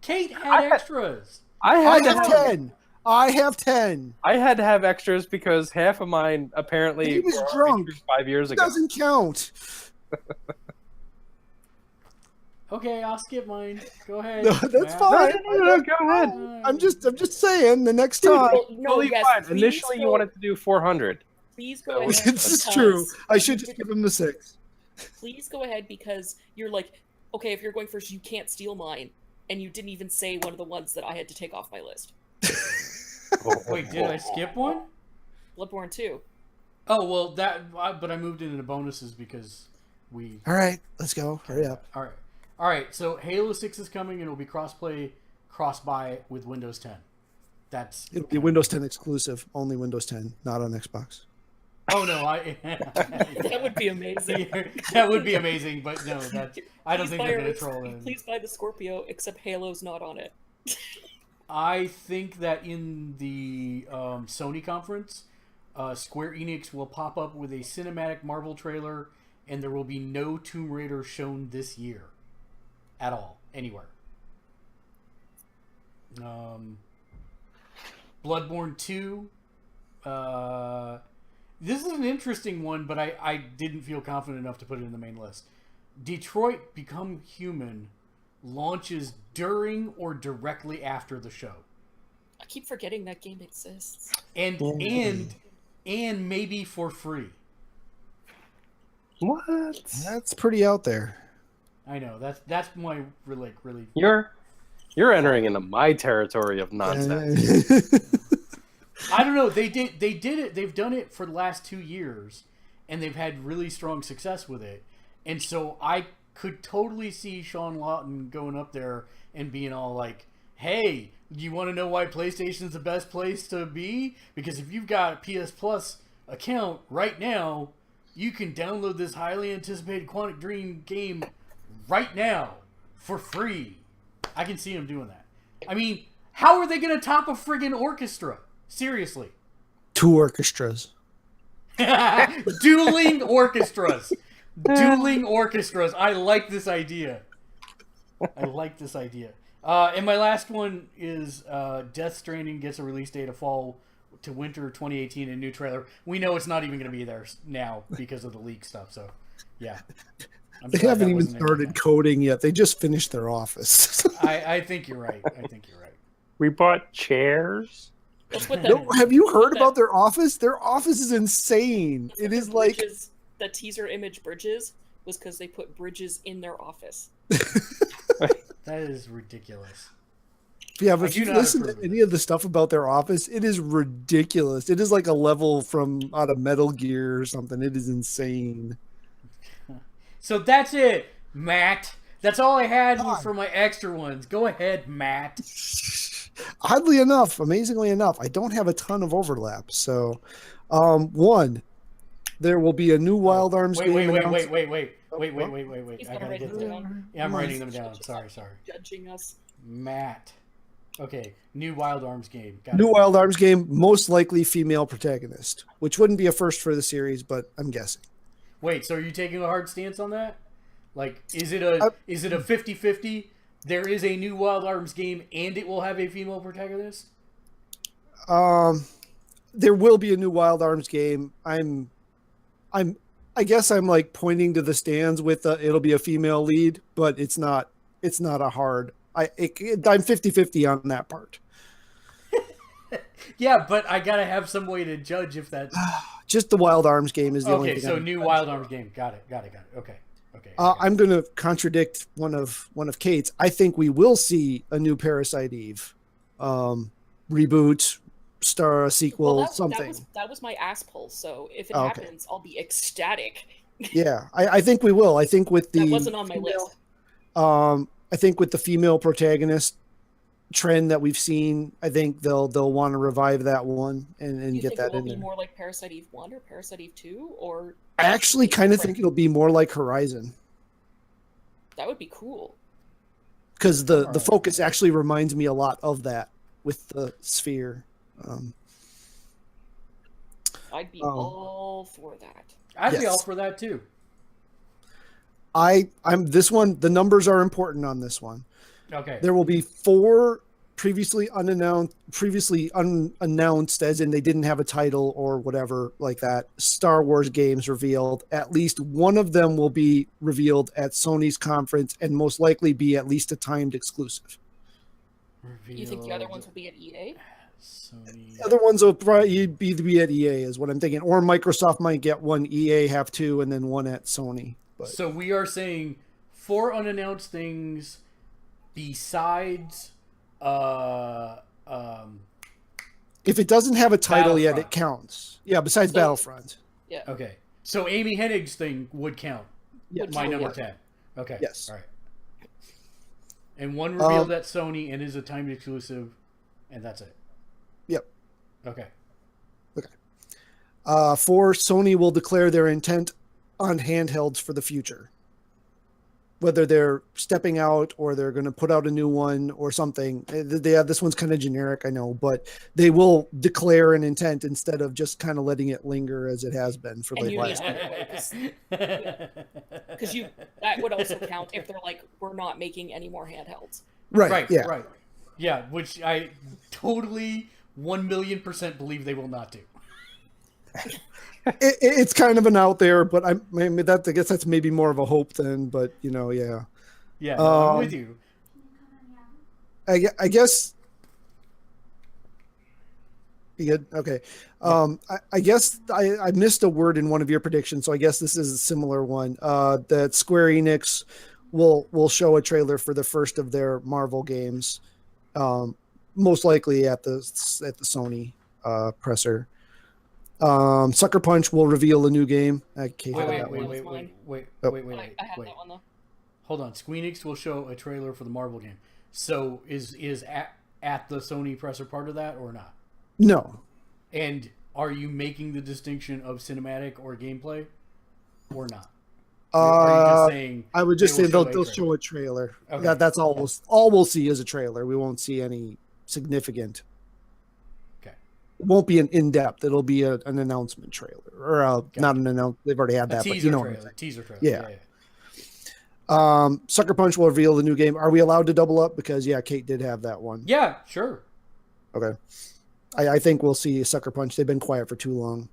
Kate had extras. I I had to have have 10. I have 10. I had to have extras because half of mine apparently He was were drunk. 5 years It ago. doesn't count. Okay, I'll skip mine. Go ahead. No, that's Matt. fine. No, go ahead. I'm just saying the next time. Well, no, Totally yes, fine. please Initially, you go- wanted to do 400. Please go ahead. This is because- true. I should just give him the 6. Please go ahead because you're like, okay, if you're going first, you can't steal mine, and you didn't even say one of the ones that I had to take off my list. Wait, did I skip one? Bloodborne 2. Oh well, but I moved it into bonuses because we. All right, let's go. Hurry up. All right. So Halo 6 is coming, and it'll be cross-buy with Windows 10. That's. It'll be Windows 10 exclusive. Only Windows 10, not on Xbox. Oh no, That would be amazing. that would be amazing, but no, I don't Please think buy they're gonna our- troll in. Please buy the Scorpio, except Halo's not on it. I think that in the Sony conference, Square Enix will pop up with a cinematic Marvel trailer, and there will be no Tomb Raider shown this year, at all, anywhere. Bloodborne 2. This is an interesting one, but I didn't feel confident enough to put it in the main list. Detroit Become Human launches during or directly after the show, I keep forgetting that game exists. and maybe for free. What? That's pretty out there. I know that's my really. You're entering into my territory of nonsense. I don't know. They did it. They've done it for the last 2 years, and they've had really strong success with it. And so I could totally see Sean Lawton going up there and being all like, "Hey, you want to know why PlayStation's the best place to be? Because if you've got a PS Plus account right now, you can download this highly anticipated Quantic Dream game right now for free." I can see him doing that. I mean, how are they going to top a friggin' orchestra? Seriously. 2 orchestras. Dueling orchestras. Dueling orchestras. I like this idea. And my last one is Death Stranding gets a release date of fall to winter 2018 and new trailer. We know it's not even going to be there now because of the leak stuff. So, yeah. They haven't even started coding yet. They just finished their office. I think you're right. We bought chairs. That's what No, have you heard about their office? Their office is insane. It is like bridges, the teaser image bridges was because they put bridges in their office. That is ridiculous. Yeah, I but if do you not listen approve to of any of the stuff about their office, it is ridiculous. It is like a level from out of Metal Gear or something. It is insane. So that's it, Matt. That's all I had for my extra ones. Go ahead, Matt. Oddly enough, amazingly enough, I don't have a ton of overlap. So, one, there will be a new Wild Arms game. Wait. He's I gonna gotta write get them to down. Yeah, I'm writing them down. Sorry. Judging us. Matt. Okay, new Wild Arms game. Got New it. Wild Arms game, most likely female protagonist, which wouldn't be a first for the series, but I'm guessing. Wait, so are you taking a hard stance on that? Like, is it a 50-50? There is a new Wild Arms game, and it will have a female protagonist. There will be a new Wild Arms game. I guess I'm like pointing to the stands with it'll be a female lead, but it's not a hard. I'm 50-50 on that part. Yeah, but I gotta have some way to judge if that's Just the Wild Arms game is the only okay. thing. So I'm new Wild Arms game. Got it. Okay. I'm going to contradict one of Kate's. I think we will see a new Parasite Eve reboot, sequel, something. That was my ass pull. So if it Okay. happens, I'll be ecstatic. Yeah, I think we will. I think with the That wasn't on my list. I think with the female protagonist trend that we've seen, I think they'll want to revive that one and You get think that it will in be there. more like Parasite Eve 1 or Parasite Eve 2? Or I actually kind of think it'll be more like Horizon. That would be cool. Because the focus actually reminds me a lot of that with the sphere. I'd be all for that. I'd be Yes. all for that too. I'm this one. The numbers are important on this one. Okay. There will be 4 previously unannounced, as in they didn't have a title or whatever like that, Star Wars games revealed. At least one of them will be revealed at Sony's conference and most likely be at least a timed exclusive. Do you think the other ones will be at EA? Sony. The other ones will probably be at EA is what I'm thinking. Or Microsoft might get one, EA have 2, and then one at Sony. But So we are saying 4 unannounced things besides if it doesn't have a title yet, Battlefront. it counts. Yeah, besides So- Battlefront. Yeah. Okay. So Amy Hennig's thing would count. Yes. My number Yeah. 10. Okay. Yes. All right. And one revealed at Sony and is a timed exclusive, and that's it. Yep. Okay. 4, Sony will declare their intent on handhelds for the future. Whether they're stepping out or they're going to put out a new one or something. This one's kind of generic, I know, but they will declare an intent instead of just kind of letting it linger as it has been for And the you need last. Because that would also count if they're like, we're not making any more handhelds. Right. Yeah. Right. Yeah, which I totally 1,000,000% believe they will not do. It's kind of an out there, but I guess that's maybe more of a hope then. But yeah. Yeah, no, I'm with you. I guess. You good? Okay. I guess I missed a word in one of your predictions, so I guess this is a similar one. That Square Enix will show a trailer for the first of their Marvel games, most likely at the Sony presser. Sucker Punch will reveal a new game. Kate had that one. Wait. I had that one though. Hold on. Squeenix will show a trailer for the Marvel game. So is at the Sony presser part of that or not? No. And are you making the distinction of cinematic or gameplay or not? Are you just saying I would just they say will they'll show a trailer. Okay. That's all we'll see is a trailer. We won't see any significant. Okay. It won't be an in-depth. It'll be an announcement trailer or not an announcement. They've already had A that, but teaser you know. trailer. Teaser trailer. Yeah. Yeah. Sucker Punch will reveal the new game. Are we allowed to double up? Because Kate did have that one. Yeah, sure. Okay. I think we'll see Sucker Punch. They've been quiet for too long.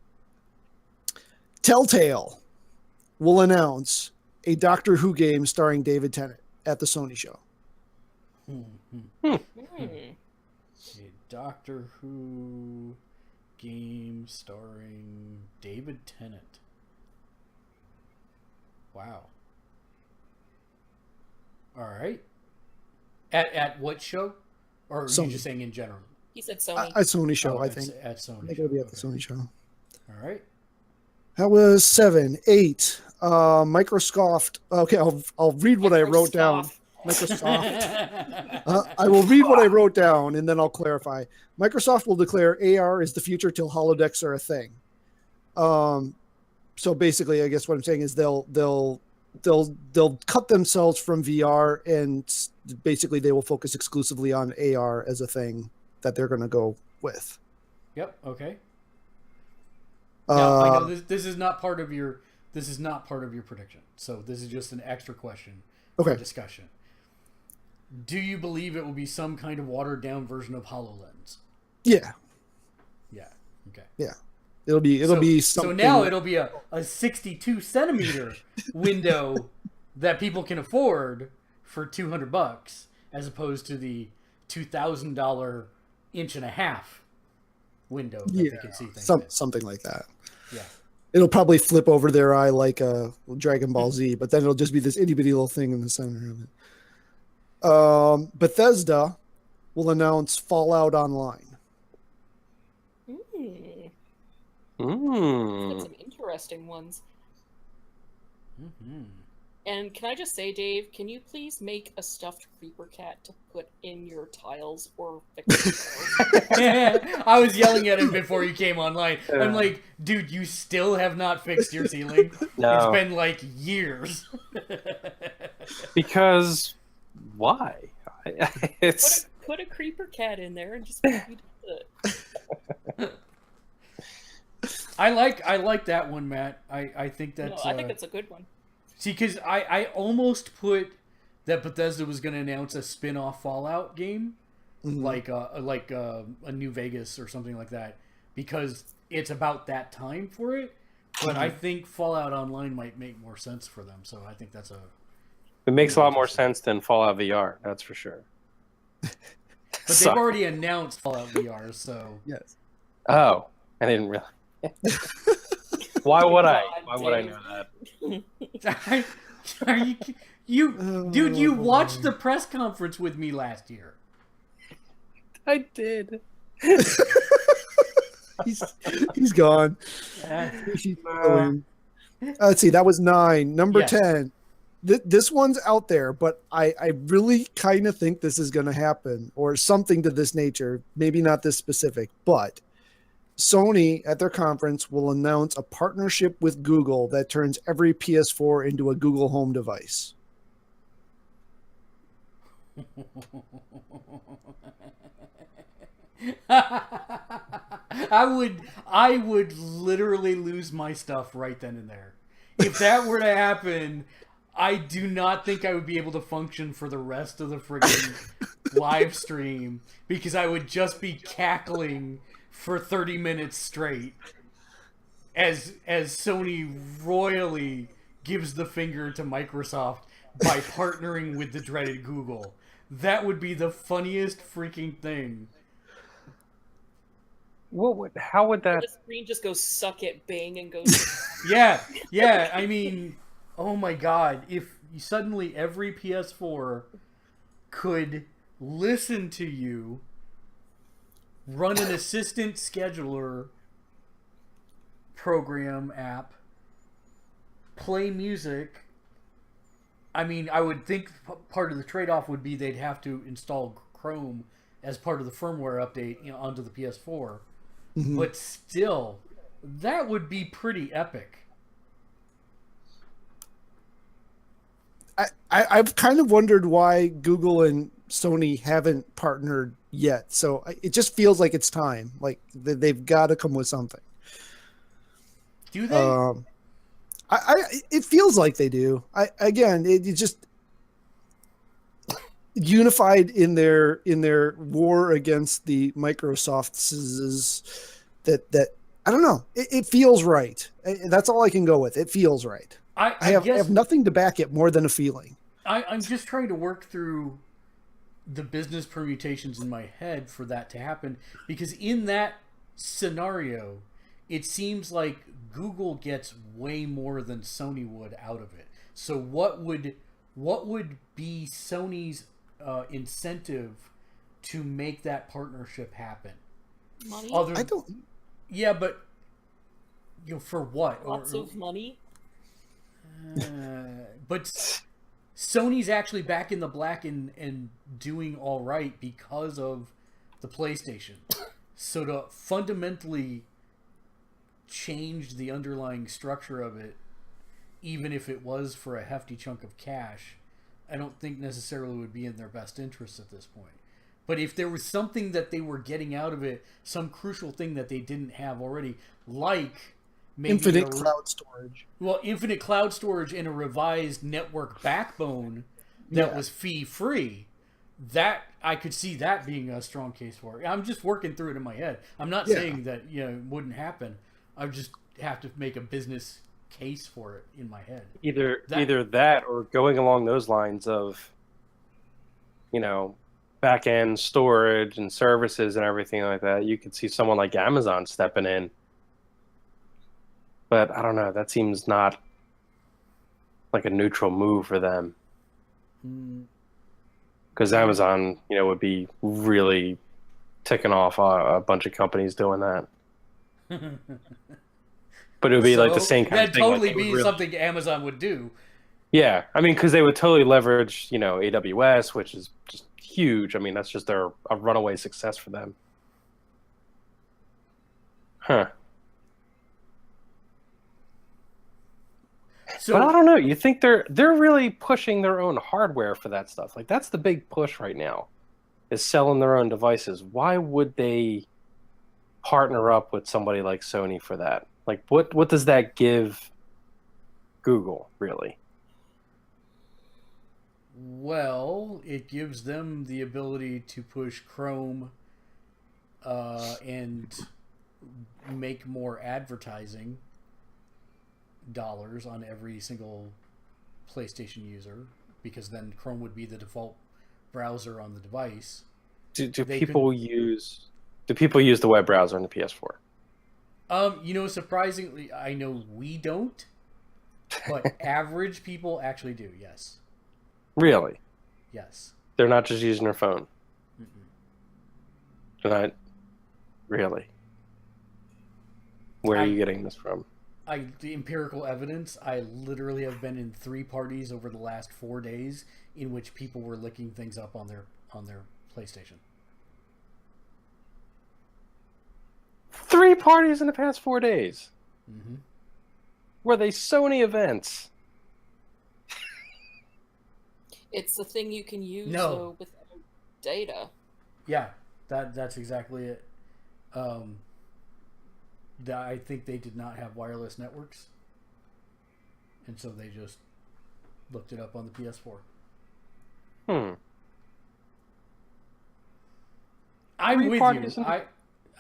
Telltale will announce a Doctor Who game starring David Tennant at the Sony show. A Doctor Who game starring David Tennant. Wow. All right. At what show? Or are Sony. you just saying in general? He said Sony. At Sony show, Oh, I it's think. At Sony. I think it'll be at the Sony show. All right. That was 7, 8. Microsoft. Okay, I'll read what I wrote down. Microsoft. I will read what I wrote down and then I'll clarify. Microsoft will declare AR is the future till holodecks are a thing. So basically, I guess what I'm saying is they'll cut themselves from VR and basically they will focus exclusively on AR as a thing that they're going to go with. Yep. Okay. Now, I know this is not part of your prediction. So this is just an extra question for discussion. Do you believe it will be some kind of watered down version of HoloLens? Yeah. Yeah. Okay. Yeah. It'll be something. So now it'll be a 62 centimeter window that people can afford for $200 as opposed to the $2,000 inch and a half window that they can see things in. Something like that. Yeah. It'll probably flip over their eye like a Dragon Ball Z, but then it'll just be this itty bitty little thing in the center of it. Bethesda will announce Fallout Online. That's some interesting ones. Mm-hmm. And can I just say, Dave, can you please make a stuffed creeper cat to put in your tiles or fix your tiles? I was yelling at him before you came online. I'm like, dude, you still have not fixed your ceiling. No. It's been like years. Because why? It's Put a creeper cat in there and just maybe do it. I like that one, Matt. I think that's. No, I think it's a good one. See, because I almost put that Bethesda was going to announce a spin-off Fallout game, like a New Vegas or something like that, because it's about that time for it. But I think Fallout Online might make more sense for them, so I think that's a. It makes a lot more sense than Fallout VR, that's for sure. But they've already announced Fallout VR, so. Yes. Oh, I didn't really. Why would I? Why would I know that? Are you dude? You watched the press conference with me last year. I did. He's gone. Let's see. That was 9. Number 10. This one's out there, but I really kind of think this is going to happen, or something to this nature. Maybe not this specific, but Sony at their conference will announce a partnership with Google that turns every PS4 into a Google Home device. I would literally lose my stuff right then and there. If that were to happen, I do not think I would be able to function for the rest of the friggin' live stream, because I would just be cackling for 30 minutes straight as Sony royally gives the finger to Microsoft by partnering with the dreaded Google. That would be the funniest freaking thing. How would that? The screen just goes suck it, bang, and goes. Yeah. I mean, oh my god! If suddenly every PS4 could listen to you, run an assistant scheduler program app, play music. I mean, I would think part of the trade-off would be they'd have to install Chrome as part of the firmware update, onto the PS4. Mm-hmm. But still, that would be pretty epic. I've kind of wondered why Google and Sony haven't partnered yet. So it just feels like it's time. Like they've got to come with something. Do they? It feels like they do. It just unified in their war against the Microsofts. That I don't know. It feels right. That's all I can go with. It feels right. I have nothing to back it more than a feeling. I'm just trying to work through the business permutations in my head for that to happen, because in that scenario, it seems like Google gets way more than Sony would out of it. So what would be Sony's incentive to make that partnership happen? Money? I don't. Yeah, but for what? Lots of money. But Sony's actually back in the black and doing all right because of the PlayStation. So to fundamentally change the underlying structure of it, even if it was for a hefty chunk of cash, I don't think necessarily would be in their best interest at this point. But if there was something that they were getting out of it, some crucial thing that they didn't have already, like maybe infinite cloud storage. Well, infinite cloud storage and a revised network backbone that was fee-free, that I could see that being a strong case for it. I'm just working through it in my head. I'm not saying that it wouldn't happen. I just have to make a business case for it in my head. Either that or going along those lines of, back-end storage and services and everything like that. You could see someone like Amazon stepping in. But I don't know. That seems not like a neutral move for them. Because Amazon, would be really ticking off a bunch of companies doing that. But it would be like the same kind of thing. That'd totally be something Amazon would do. Yeah. I mean, because they would totally leverage, AWS, which is just huge. I mean, that's just a runaway success for them. Huh. So But I don't know. You think they're really pushing their own hardware for that stuff? Like that's the big push right now, is selling their own devices. Why would they partner up with somebody like Sony for that? Like what does that give Google really? well, it gives them the ability to push Chrome and make more advertising dollars on every single PlayStation user, because then Chrome would be the default browser on the device. Do They people use the web browser on the PS4? Surprisingly, I know we don't, but average people actually do. Yes, Really? yes. They're not just using their phone. Mm-mm. They're not really. Where are you getting this from? The empirical evidence. I literally have been in 3 parties over the last 4 days in which people were looking things up on their PlayStation. 3 parties in the past 4 days. Mm-hmm. Were they Sony events? It's the thing you can use No. without data. Yeah, that's exactly it. I think they did not have wireless networks, and so they just looked it up on the PS4. I'm 3 with parties you. in- I'm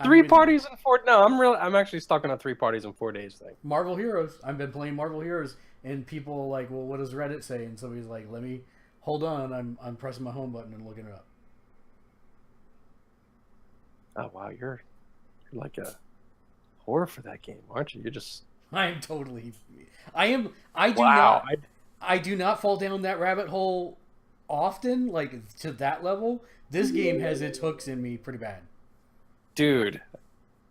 3 with you. parties in 4. No, I'm actually stuck on a 3 parties in 4 days thing. Marvel Heroes. I've been playing Marvel Heroes, and people are like, well, what does Reddit say? And somebody's like, let me hold on. I'm pressing my home button and looking it up. Oh wow, you're like a whore for that game, aren't you? You're just I am totally. I am. I do wow. not. I do not fall down that rabbit hole often, like to that level. This game has its hooks in me pretty bad. Dude,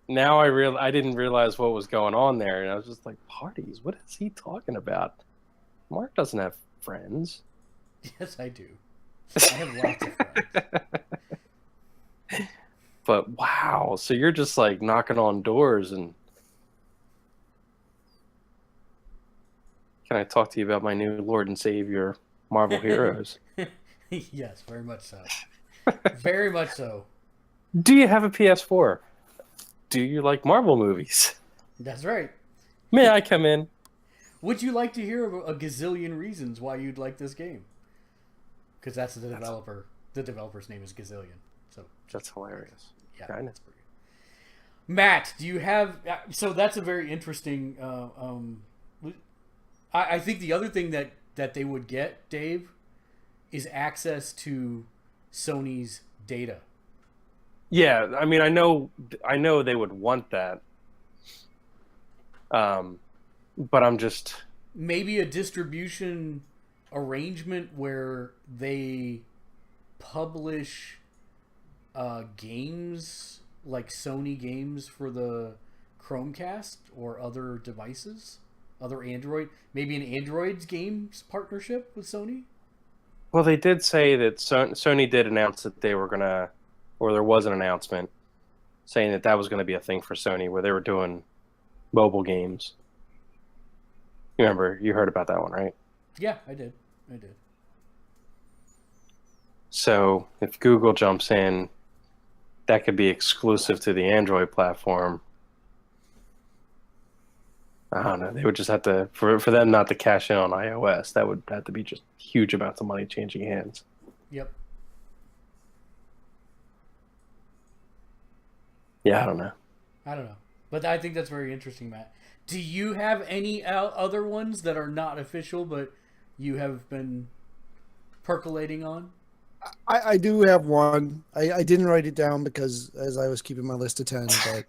now I didn't realize what was going on there, and I was just like, parties? What is he talking about? Mark doesn't have friends. Yes, I do. I have lots of friends. But wow, so you're just like knocking on doors and can I talk to you about my new Lord and Savior, Marvel Heroes? Yes, very much so. Very much so. Do you have a PS4? Do you like Marvel movies? That's right. May I come in? Would you like to hear of a gazillion reasons why you'd like this game? Because that's the developer. The developer's name is Gazillion. So That's hilarious. yeah, Kinda. that's pretty good. Matt, do you have? So that's a very interesting. I think the other thing that they would get, Dave, is access to Sony's data. Yeah, I mean, I know they would want that. But I'm just Maybe a distribution arrangement where they publish games like Sony games for the Chromecast or other devices, other Android, maybe an Android's games partnership with Sony. well, they did say that Sony did announce that they were gonna, or there was an announcement saying that was going to be a thing for Sony where they were doing mobile games. You remember, you heard about that one, right? Yeah, I did. So if Google jumps in, that could be exclusive to the Android platform. I don't know. They would just have to, for them not to cash in on iOS, that would have to be just huge amounts of money changing hands. Yep. Yeah, I don't know. But I think that's very interesting, Matt. Do you have any other ones that are not official, but you have been percolating on? I do have one. I didn't write it down because as I was keeping my list of 10, but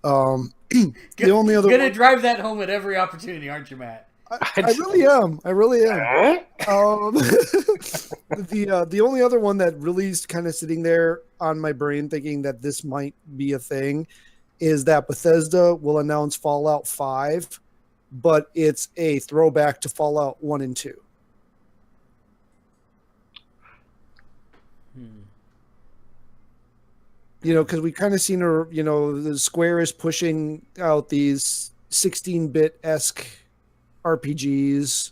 the only other gonna one, drive that home at every opportunity, aren't you, Matt? I really am. I really am. The only other one that really is kind of sitting there on my brain thinking that this might be a thing is that Bethesda will announce Fallout 5, but it's a throwback to Fallout 1 and 2. You know, because we kind of seen her, the Square is pushing out these 16-bit-esque RPGs.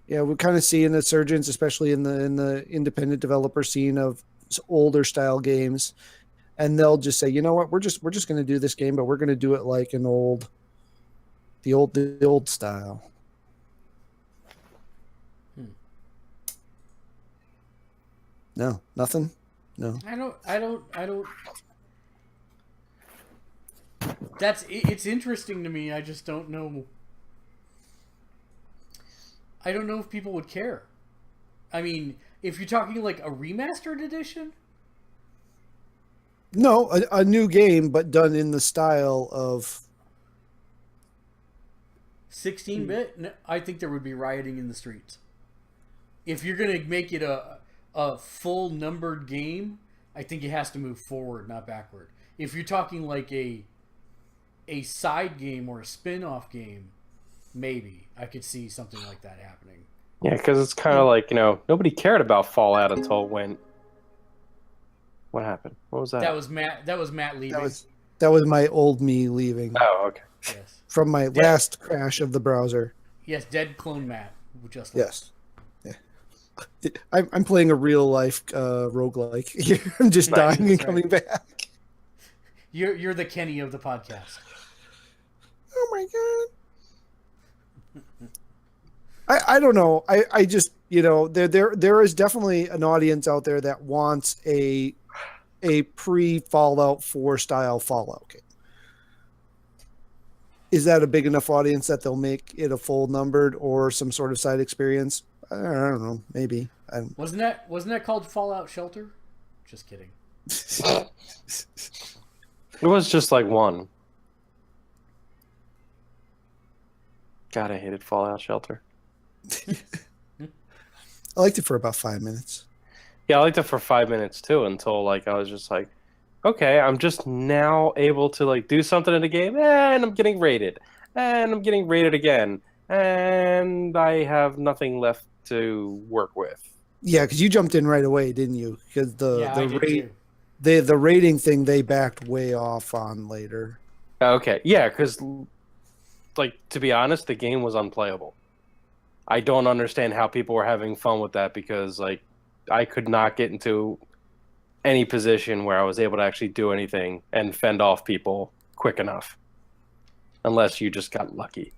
Yeah, we're kind of seeing a surgence, especially in the independent developer scene of older style games, and they'll just say, you know what, we're just going to do this game, but we're going to do it like the old style. No, nothing. No, I don't. It's interesting to me. I just don't know. I don't know if people would care. I mean, if you're talking like a remastered edition, no, a new game, but done in the style of 16-bit, I think there would be rioting in the streets. If you're gonna make it a full numbered game, I think it has to move forward, not backward. If you're talking like a side game or a spin-off game, maybe I could see something like that happening. Yeah, because it's kind of like, nobody cared about Fallout until when. What happened? What was that? That was Matt leaving. That was my old me leaving. Oh, okay. Yes. From my last crash of the browser. Yes, dead clone Matt. Just yes. Yeah. I'm playing a real life roguelike here. I'm just dying and coming back. You're the Kenny of the podcast. Oh my god. I don't know. I just, there is definitely an audience out there that wants a pre-Fallout 4 style Fallout game. Is that a big enough audience that they'll make it a full numbered or some sort of side experience? I don't know. Maybe. Wasn't that called Fallout Shelter? Just kidding. It was just like one. God, I hated Fallout Shelter. I liked it for about 5 minutes. Yeah, I liked it for 5 minutes too, until I was just like, okay, I'm just now able to do something in the game, and I'm getting raided, and I'm getting raided again, and I have nothing left to work with. Yeah, because you jumped in right away, didn't you? Because the rating thing they backed way off on later. Okay, yeah, because to be honest, the game was unplayable. I don't understand how people were having fun with that, because I could not get into any position where I was able to actually do anything and fend off people quick enough, unless you just got lucky.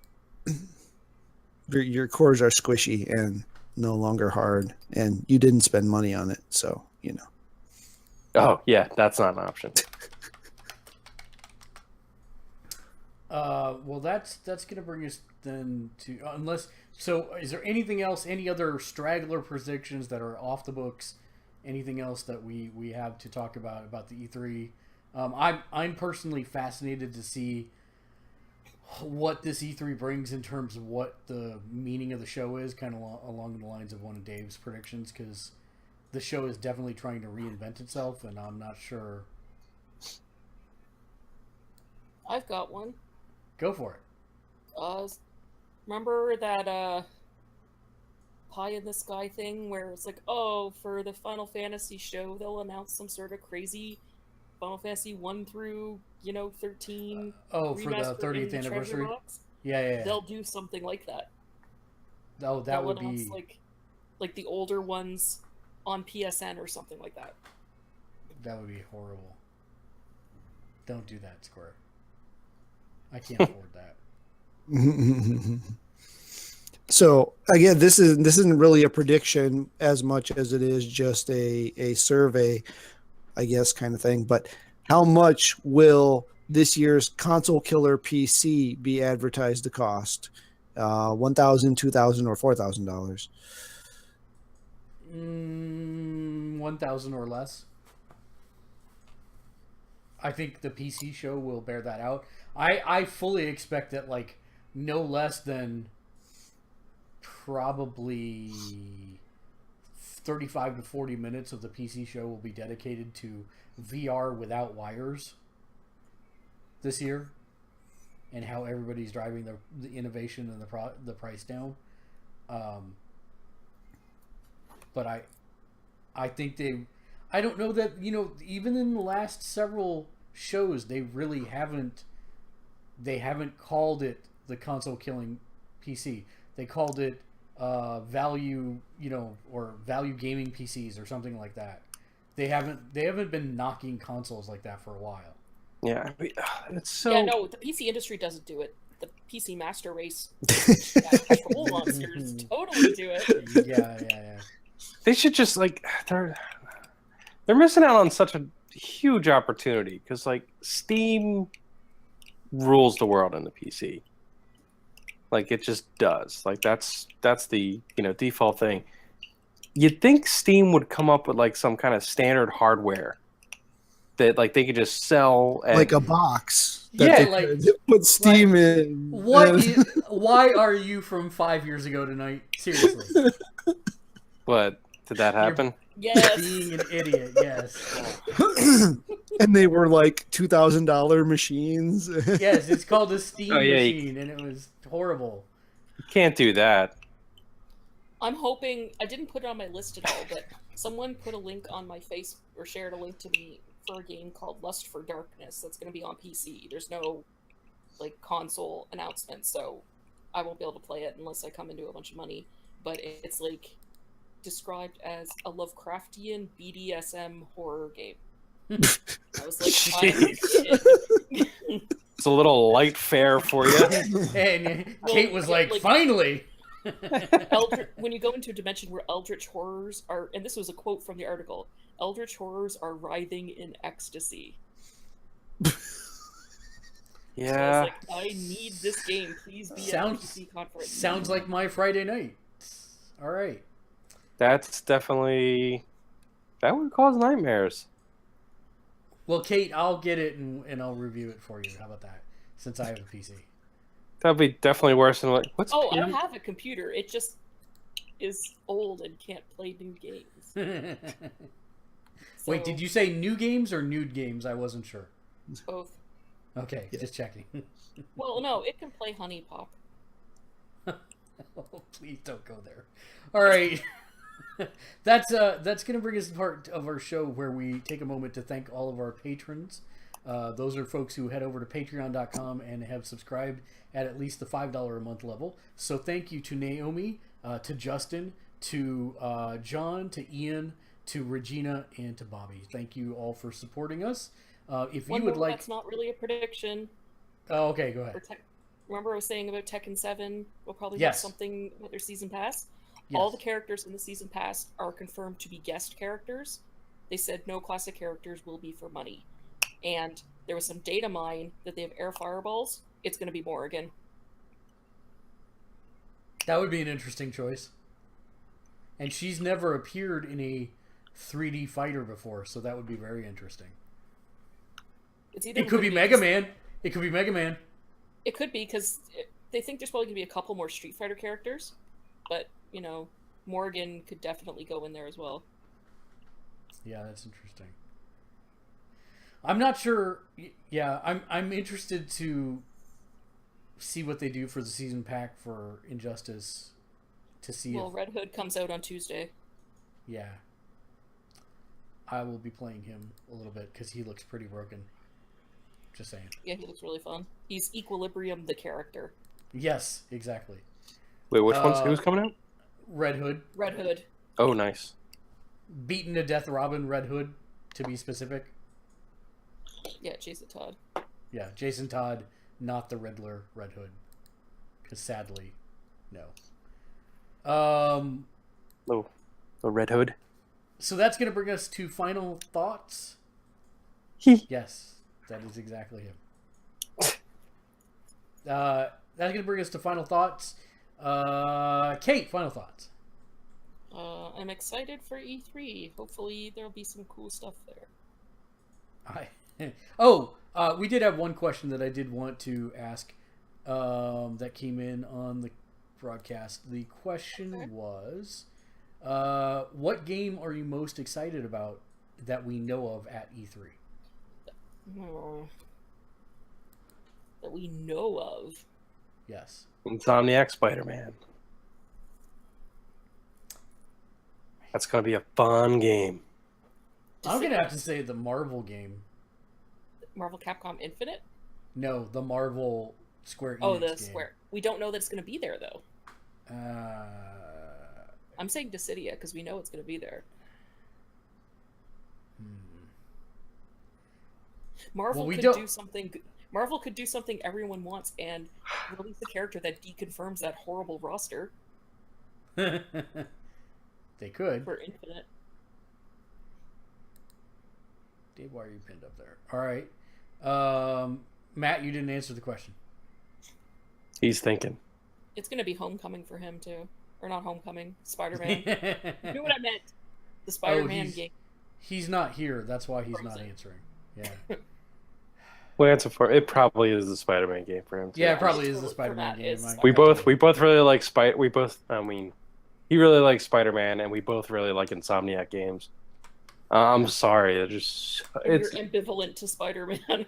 Your cores are squishy and no longer hard, and you didn't spend money on it, so Oh yeah, that's not an option. Well, that's gonna bring us then to is there anything else? Any other straggler predictions that are off the books? Anything else that we have to talk about the E3? I'm personally fascinated to see what this E3 brings in terms of what the meaning of the show is, kind of along the lines of one of Dave's predictions, because the show is definitely trying to reinvent itself, and I'm not sure. I've got one. Go for it. Remember that pie in the sky thing where it's like, oh, for the Final Fantasy show, they'll announce some sort of crazy Final Fantasy 1 through 13. For the 30th anniversary. Yeah. They'll do something like that. Oh, that would be like the older ones on PSN or something like that. That would be horrible. Don't do that, Square. I can't afford that. So again, this isn't really a prediction as much as it is just a survey, I guess, kind of thing. But how much will this year's console killer PC be advertised to cost? $1,000, $2,000, or $4,000? $1,000 or less. I think the PC show will bear that out. I fully expect that no less than probably 35 to 40 minutes of the PC show will be dedicated to VR without wires this year, and how everybody's driving the innovation and the price down. But I think I don't know that, even in the last several shows, they really haven't called it the console killing PC. They called it value, or value gaming PCs or something like that. They haven't been knocking consoles like that for a while. Yeah, it's so. Yeah, no, the PC industry doesn't do it. The PC master race, troll monsters totally do it. Yeah. They should just they're missing out on such a huge opportunity because Steam rules the world in the PC. It just does. That's the default thing. You'd think Steam would come up with some kind of standard hardware that they could just sell like a box. Yeah, put Steam in. Why are you from 5 years ago tonight? Seriously. But did that happen? Yes. Being an idiot, yes. And they were $2,000 machines. Yes, it's called a Steam Oh, yeah, machine, and it was horrible. You can't do that. I'm hoping, I didn't put it on my list at all, but someone put a link on my face, or shared a link to me for a game called Lust for Darkness that's going to be on PC. There's no, console announcement, so I won't be able to play it unless I come into a bunch of money. But it's, described as a Lovecraftian BDSM horror game. I was like, it's a little light fare for you. And Kate was finally! When you go into a dimension where eldritch horrors are, and this was a quote from the article, eldritch horrors are writhing in ecstasy. Yeah. So I was I need this game. Please be at PC conference. Sounds like my Friday night. All right. That's definitely... That would cause nightmares. Well, Kate, I'll get it and I'll review it for you. How about that? Since I have a PC. That'd be definitely worse than what's... Oh, I have a computer. It just is old and can't play new games. Wait, did you say new games or nude games? I wasn't sure. Both. Okay, just checking. Well, no, it can play Honey Pop. Oh, please don't go there. All right. That's going to bring us to part of our show where we take a moment to thank all of our patrons. Those are folks who head over to patreon.com and have subscribed at least the $5 a month level. So thank you to Naomi, to Justin, to John, to Ian, to Regina, and to Bobby. Thank you all for supporting us. If you would like... That's not really a prediction. Oh, okay, go ahead. Remember I was saying about Tekken 7 will probably have something with their season pass? Yes. All the characters in the season pass are confirmed to be guest characters. They said no classic characters will be for money. And there was some data mine that they have air fireballs. It's going to be Morrigan. That would be an interesting choice. And she's never appeared in a 3D fighter before, so that would be very interesting. It could be Mega Man. It could be Mega Man. It could be, because they think there's probably going to be a couple more Street Fighter characters. But, Morrigan could definitely go in there as well. Yeah, that's interesting. I'm not sure. Yeah, I'm interested to see what they do for the season pack for Injustice. To see Red Hood comes out on Tuesday. Yeah. I will be playing him a little bit because he looks pretty broken. Just saying. Yeah, he looks really fun. He's Equilibrium the character. Yes, exactly. Wait, which one's who's coming out? Red Hood. Red Hood. Oh, nice. Beaten to death Robin Red Hood, to be specific. Yeah, Jason Todd. Yeah, Jason Todd, not the Riddler Red Hood. Because sadly, no. Oh, the Red Hood. So that's going to bring us to final thoughts. Yes, that is exactly him. That's going to bring us to final thoughts. Kate, final thoughts. I'm excited for E3. Hopefully there'll be some cool stuff there. We did have one question that I did want to ask that came in on the broadcast. The question was, what game are you most excited about that we know of at E3? That we know of? Yes. Insomniac Spider-Man. That's going to be a fun game. I'm going to have to say the Marvel game. Marvel Capcom Infinite? No, the Marvel Square Enix Oh, the game. Square. We don't know that it's going to be there, though. Uh, I'm saying Dissidia because we know it's going to be there. Marvel Well, we could don't- do something. Marvel could do something everyone wants and release a character that deconfirms that horrible roster they could. for Infinite. Dave, why are you pinned up there? All right. Matt, you didn't answer the question. He's thinking. It's going to be Homecoming for him too, or not Homecoming, Spider-Man. You know what I meant? The Spider-Man game. He's not here. That's why he's not Frozen. answering. Yeah. Well, answer for it. Probably is the Spider-Man game for him. Too. Yeah, it probably is For the Spider-Man Matt, game. it's I- We both really like Spider. We both. I mean, he really likes Spider-Man, and we both really like Insomniac games. I'm sorry. It's You're ambivalent to Spider-Man.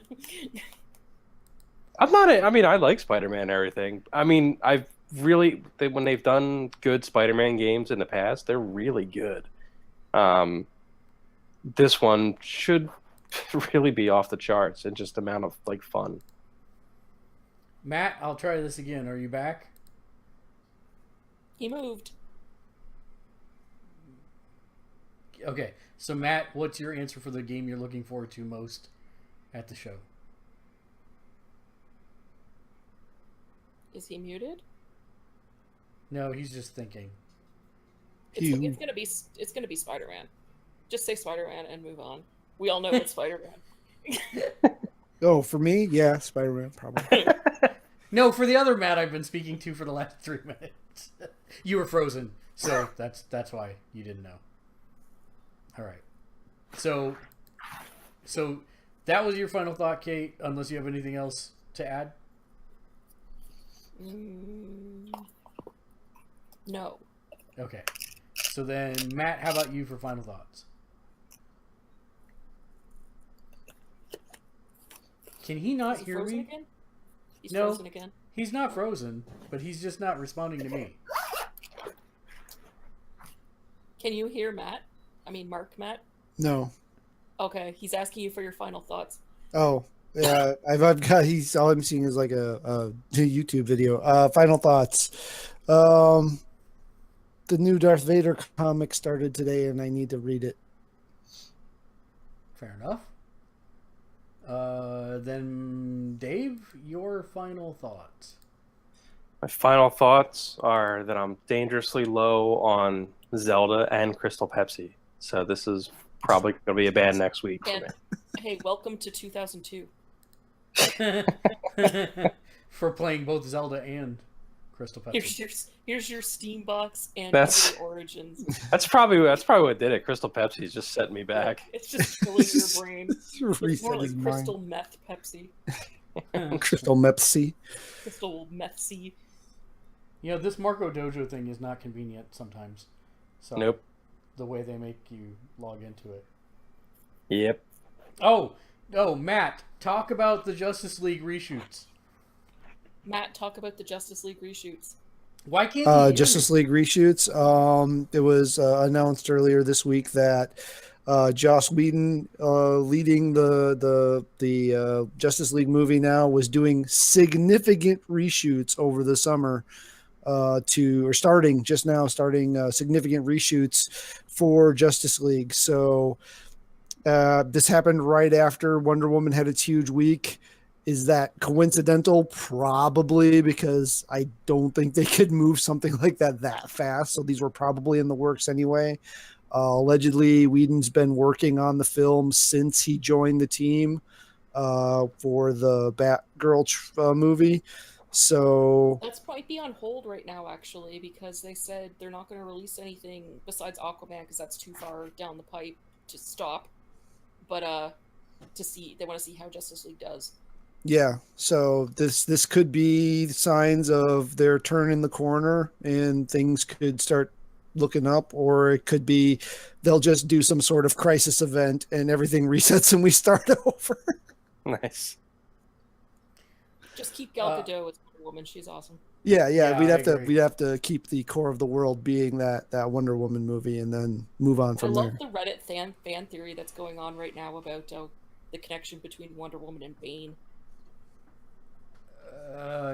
I'm not. I mean, I like Spider-Man and everything. I mean, when they've done good Spider-Man games in the past, they're really good. This one should really be off the charts and just amount of like fun. Matt, I'll try this again. Are you back? He moved. Okay. So, Matt, what's your answer for the game you're looking forward to most at the show? Is he muted? No, he's just thinking. It's gonna be Spider-Man. Just say Spider-Man and move on. We all know it's Spider-Man. Oh, for me, yeah, Spider-Man probably. No, for the other Matt I've been speaking to for the last 3 minutes. You were frozen, so that's why you didn't know. All right. So that was your final thought, Kate, unless you have anything else to add? No. Okay. So then, Matt, how about you for final thoughts? Can he not Is he hear frozen me? again? He's No. frozen again. He's not frozen, but he's just not responding to me. Can you hear Matt? I mean, Matt? No. Okay, he's asking you for your final thoughts. Oh, yeah. I've got. He's all I'm seeing is like a YouTube video. Final thoughts. The new Darth Vader comic started today, and I need to read it. Fair enough. Then, Dave, your final thoughts. My final thoughts are that I'm dangerously low on Zelda and Crystal Pepsi. So this is probably going to be a ban next week. For And me. hey, welcome to 2002. For playing both Zelda and Crystal Pepsi. Here's your Steam box and That's- EA Origins. That's probably what did it. Crystal Pepsi is just setting me back. It's just killing your brain. It's more Reset like his Crystal mind. Meth Pepsi. Crystal Mepsi. Crystal Methsy. You know, this Marco Dojo thing is not convenient sometimes. So Nope. The way they make you log into it. Yep. Oh, Matt, talk about the Justice League reshoots. Matt, talk about the Justice League reshoots. Why can't he hear Justice me? League reshoots. It was announced earlier this week that Joss Whedon, leading the Justice League movie now, was doing significant reshoots over the summer. Starting significant reshoots for Justice League. So this happened right after Wonder Woman had its huge week. Is that coincidental? Probably, because I don't think they could move something like that fast. So these were probably in the works anyway. Allegedly, Whedon's been working on the film since he joined the team for the Batgirl movie. So That might be on hold right now, actually, because they said they're not going to release anything besides Aquaman because that's too far down the pipe to stop. But they want to see how Justice League does. yeah, so this could be signs of their turning the corner and things could start looking up, or it could be they'll just do some sort of crisis event and everything resets and we start over. Nice. Just keep Gal Gadot as Wonder Woman. She's awesome. Yeah, Yeah, we'd I have to agree. we'd have to keep the core of the world being that Wonder Woman movie and then move on I from love there. the Reddit fan theory that's going on right now about the connection between Wonder Woman and Bane.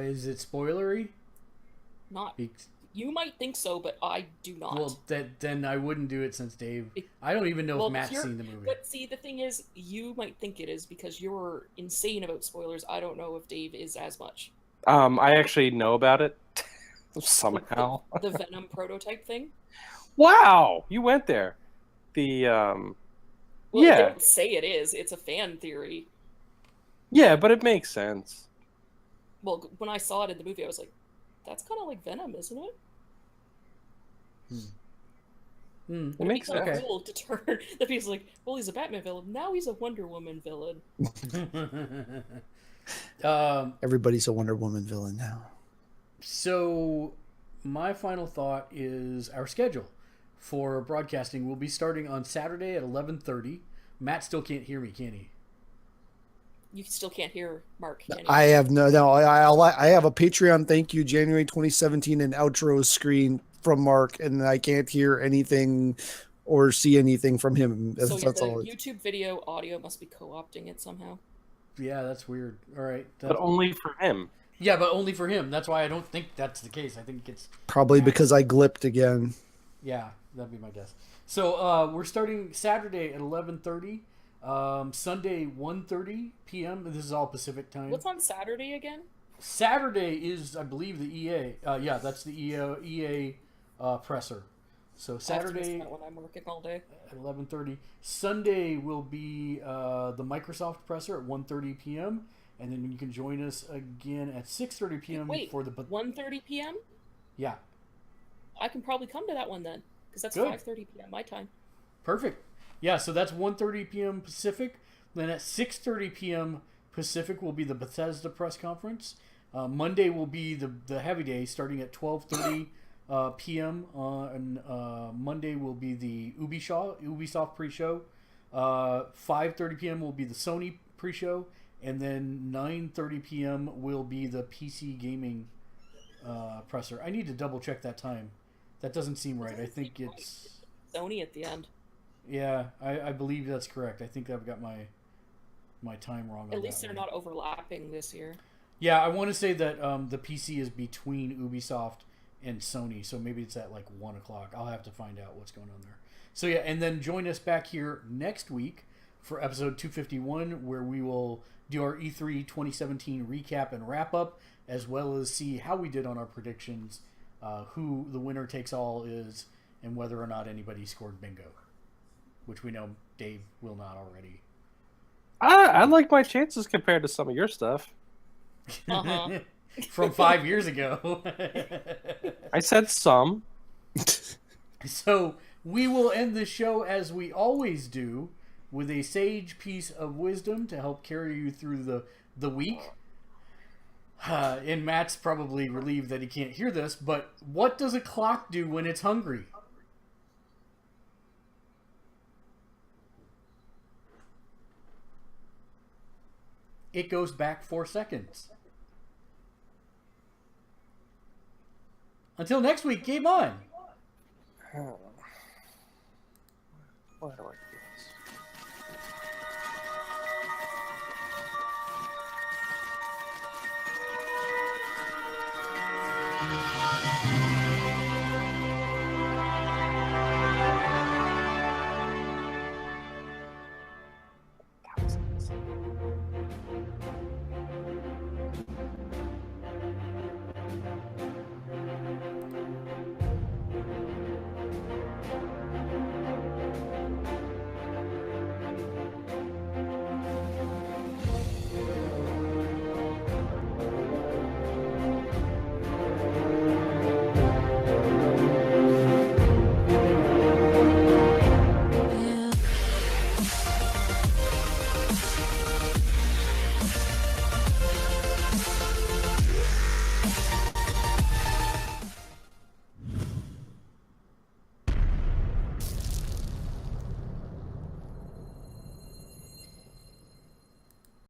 Is it spoilery? Not. Be- You might think so, but I do not. Well, then I wouldn't do it since Dave. I don't even know Well, if Matt's you're- seen the movie. But see, the thing is, you might think it is because you're insane about spoilers. I don't know if Dave is as much. I actually know about it somehow. The Venom prototype thing. Wow, you went there. The Well, Yeah. they don't say it is. It's a fan theory. yeah, but it makes sense. Well, when I saw it in the movie, I was like, "That's kind of like Venom, isn't it?" It makes It'd be sense. kinda cool to turn the piece like, well, he's a Batman villain. Now he's a Wonder Woman villain. Everybody's a Wonder Woman villain now. So, my final thought is our schedule for broadcasting will be starting on Saturday at 11:30. Matt still can't hear me, can he? You still can't hear Mark. Can you? I have I have a Patreon thank you January 2017 and outro screen from Mark, and I can't hear anything or see anything from him. So That's the all. YouTube video audio must be co-opting it somehow. Yeah, that's weird. All right. But only for him. Yeah, but only for him. That's why I don't think that's the case. I think it's Probably because I glipped again. yeah, that'd be my guess. So we're starting Saturday at 11:30, Sunday 1:30 p.m. This is all Pacific time. What's on Saturday again? Saturday is, I believe, the EA. Yeah, that's the EA presser. So I'll have to miss Saturday that when I'm working all day. at 11:30. Sunday will be the Microsoft presser at 1:30 p.m. And then you can join us again at 6:30 p.m. Wait, for the 1:30 p.m. yeah. I can probably come to that one then, because that's Good. 5:30 p.m. my time. Perfect. Yeah, so that's 1:30 p.m. Pacific. Then at 6:30 p.m. Pacific will be the Bethesda press conference. Monday will be the heavy day, starting at 12:30 p.m. On Monday will be the Ubisoft pre-show. 5:30 p.m. will be the Sony pre-show, and then 9:30 p.m. will be the PC gaming presser. I need to double check that time. That doesn't seem right. I think it's Sony at the end. yeah. I believe that's correct. I think I've got my time wrong. At on least that they're one. not overlapping this year. Yeah, I want to say that the PC is between Ubisoft and Sony, so maybe it's at like 1 o'clock. I'll have to find out what's going on there. So yeah, and then join us back here next week for episode 251, where we will do our E3 2017 recap and wrap up, as well as see how we did on our predictions, who the winner takes all is, and whether or not anybody scored bingo, which we know Dave will not already. I like my chances compared to some of your stuff. Uh-huh. From 5 years ago. I said some. So we will end the show as we always do with a sage piece of wisdom to help carry you through the week. And Matt's probably relieved that he can't hear this, but what does a clock do when it's hungry? It goes back 4 seconds. Until next week, game on! What do I do?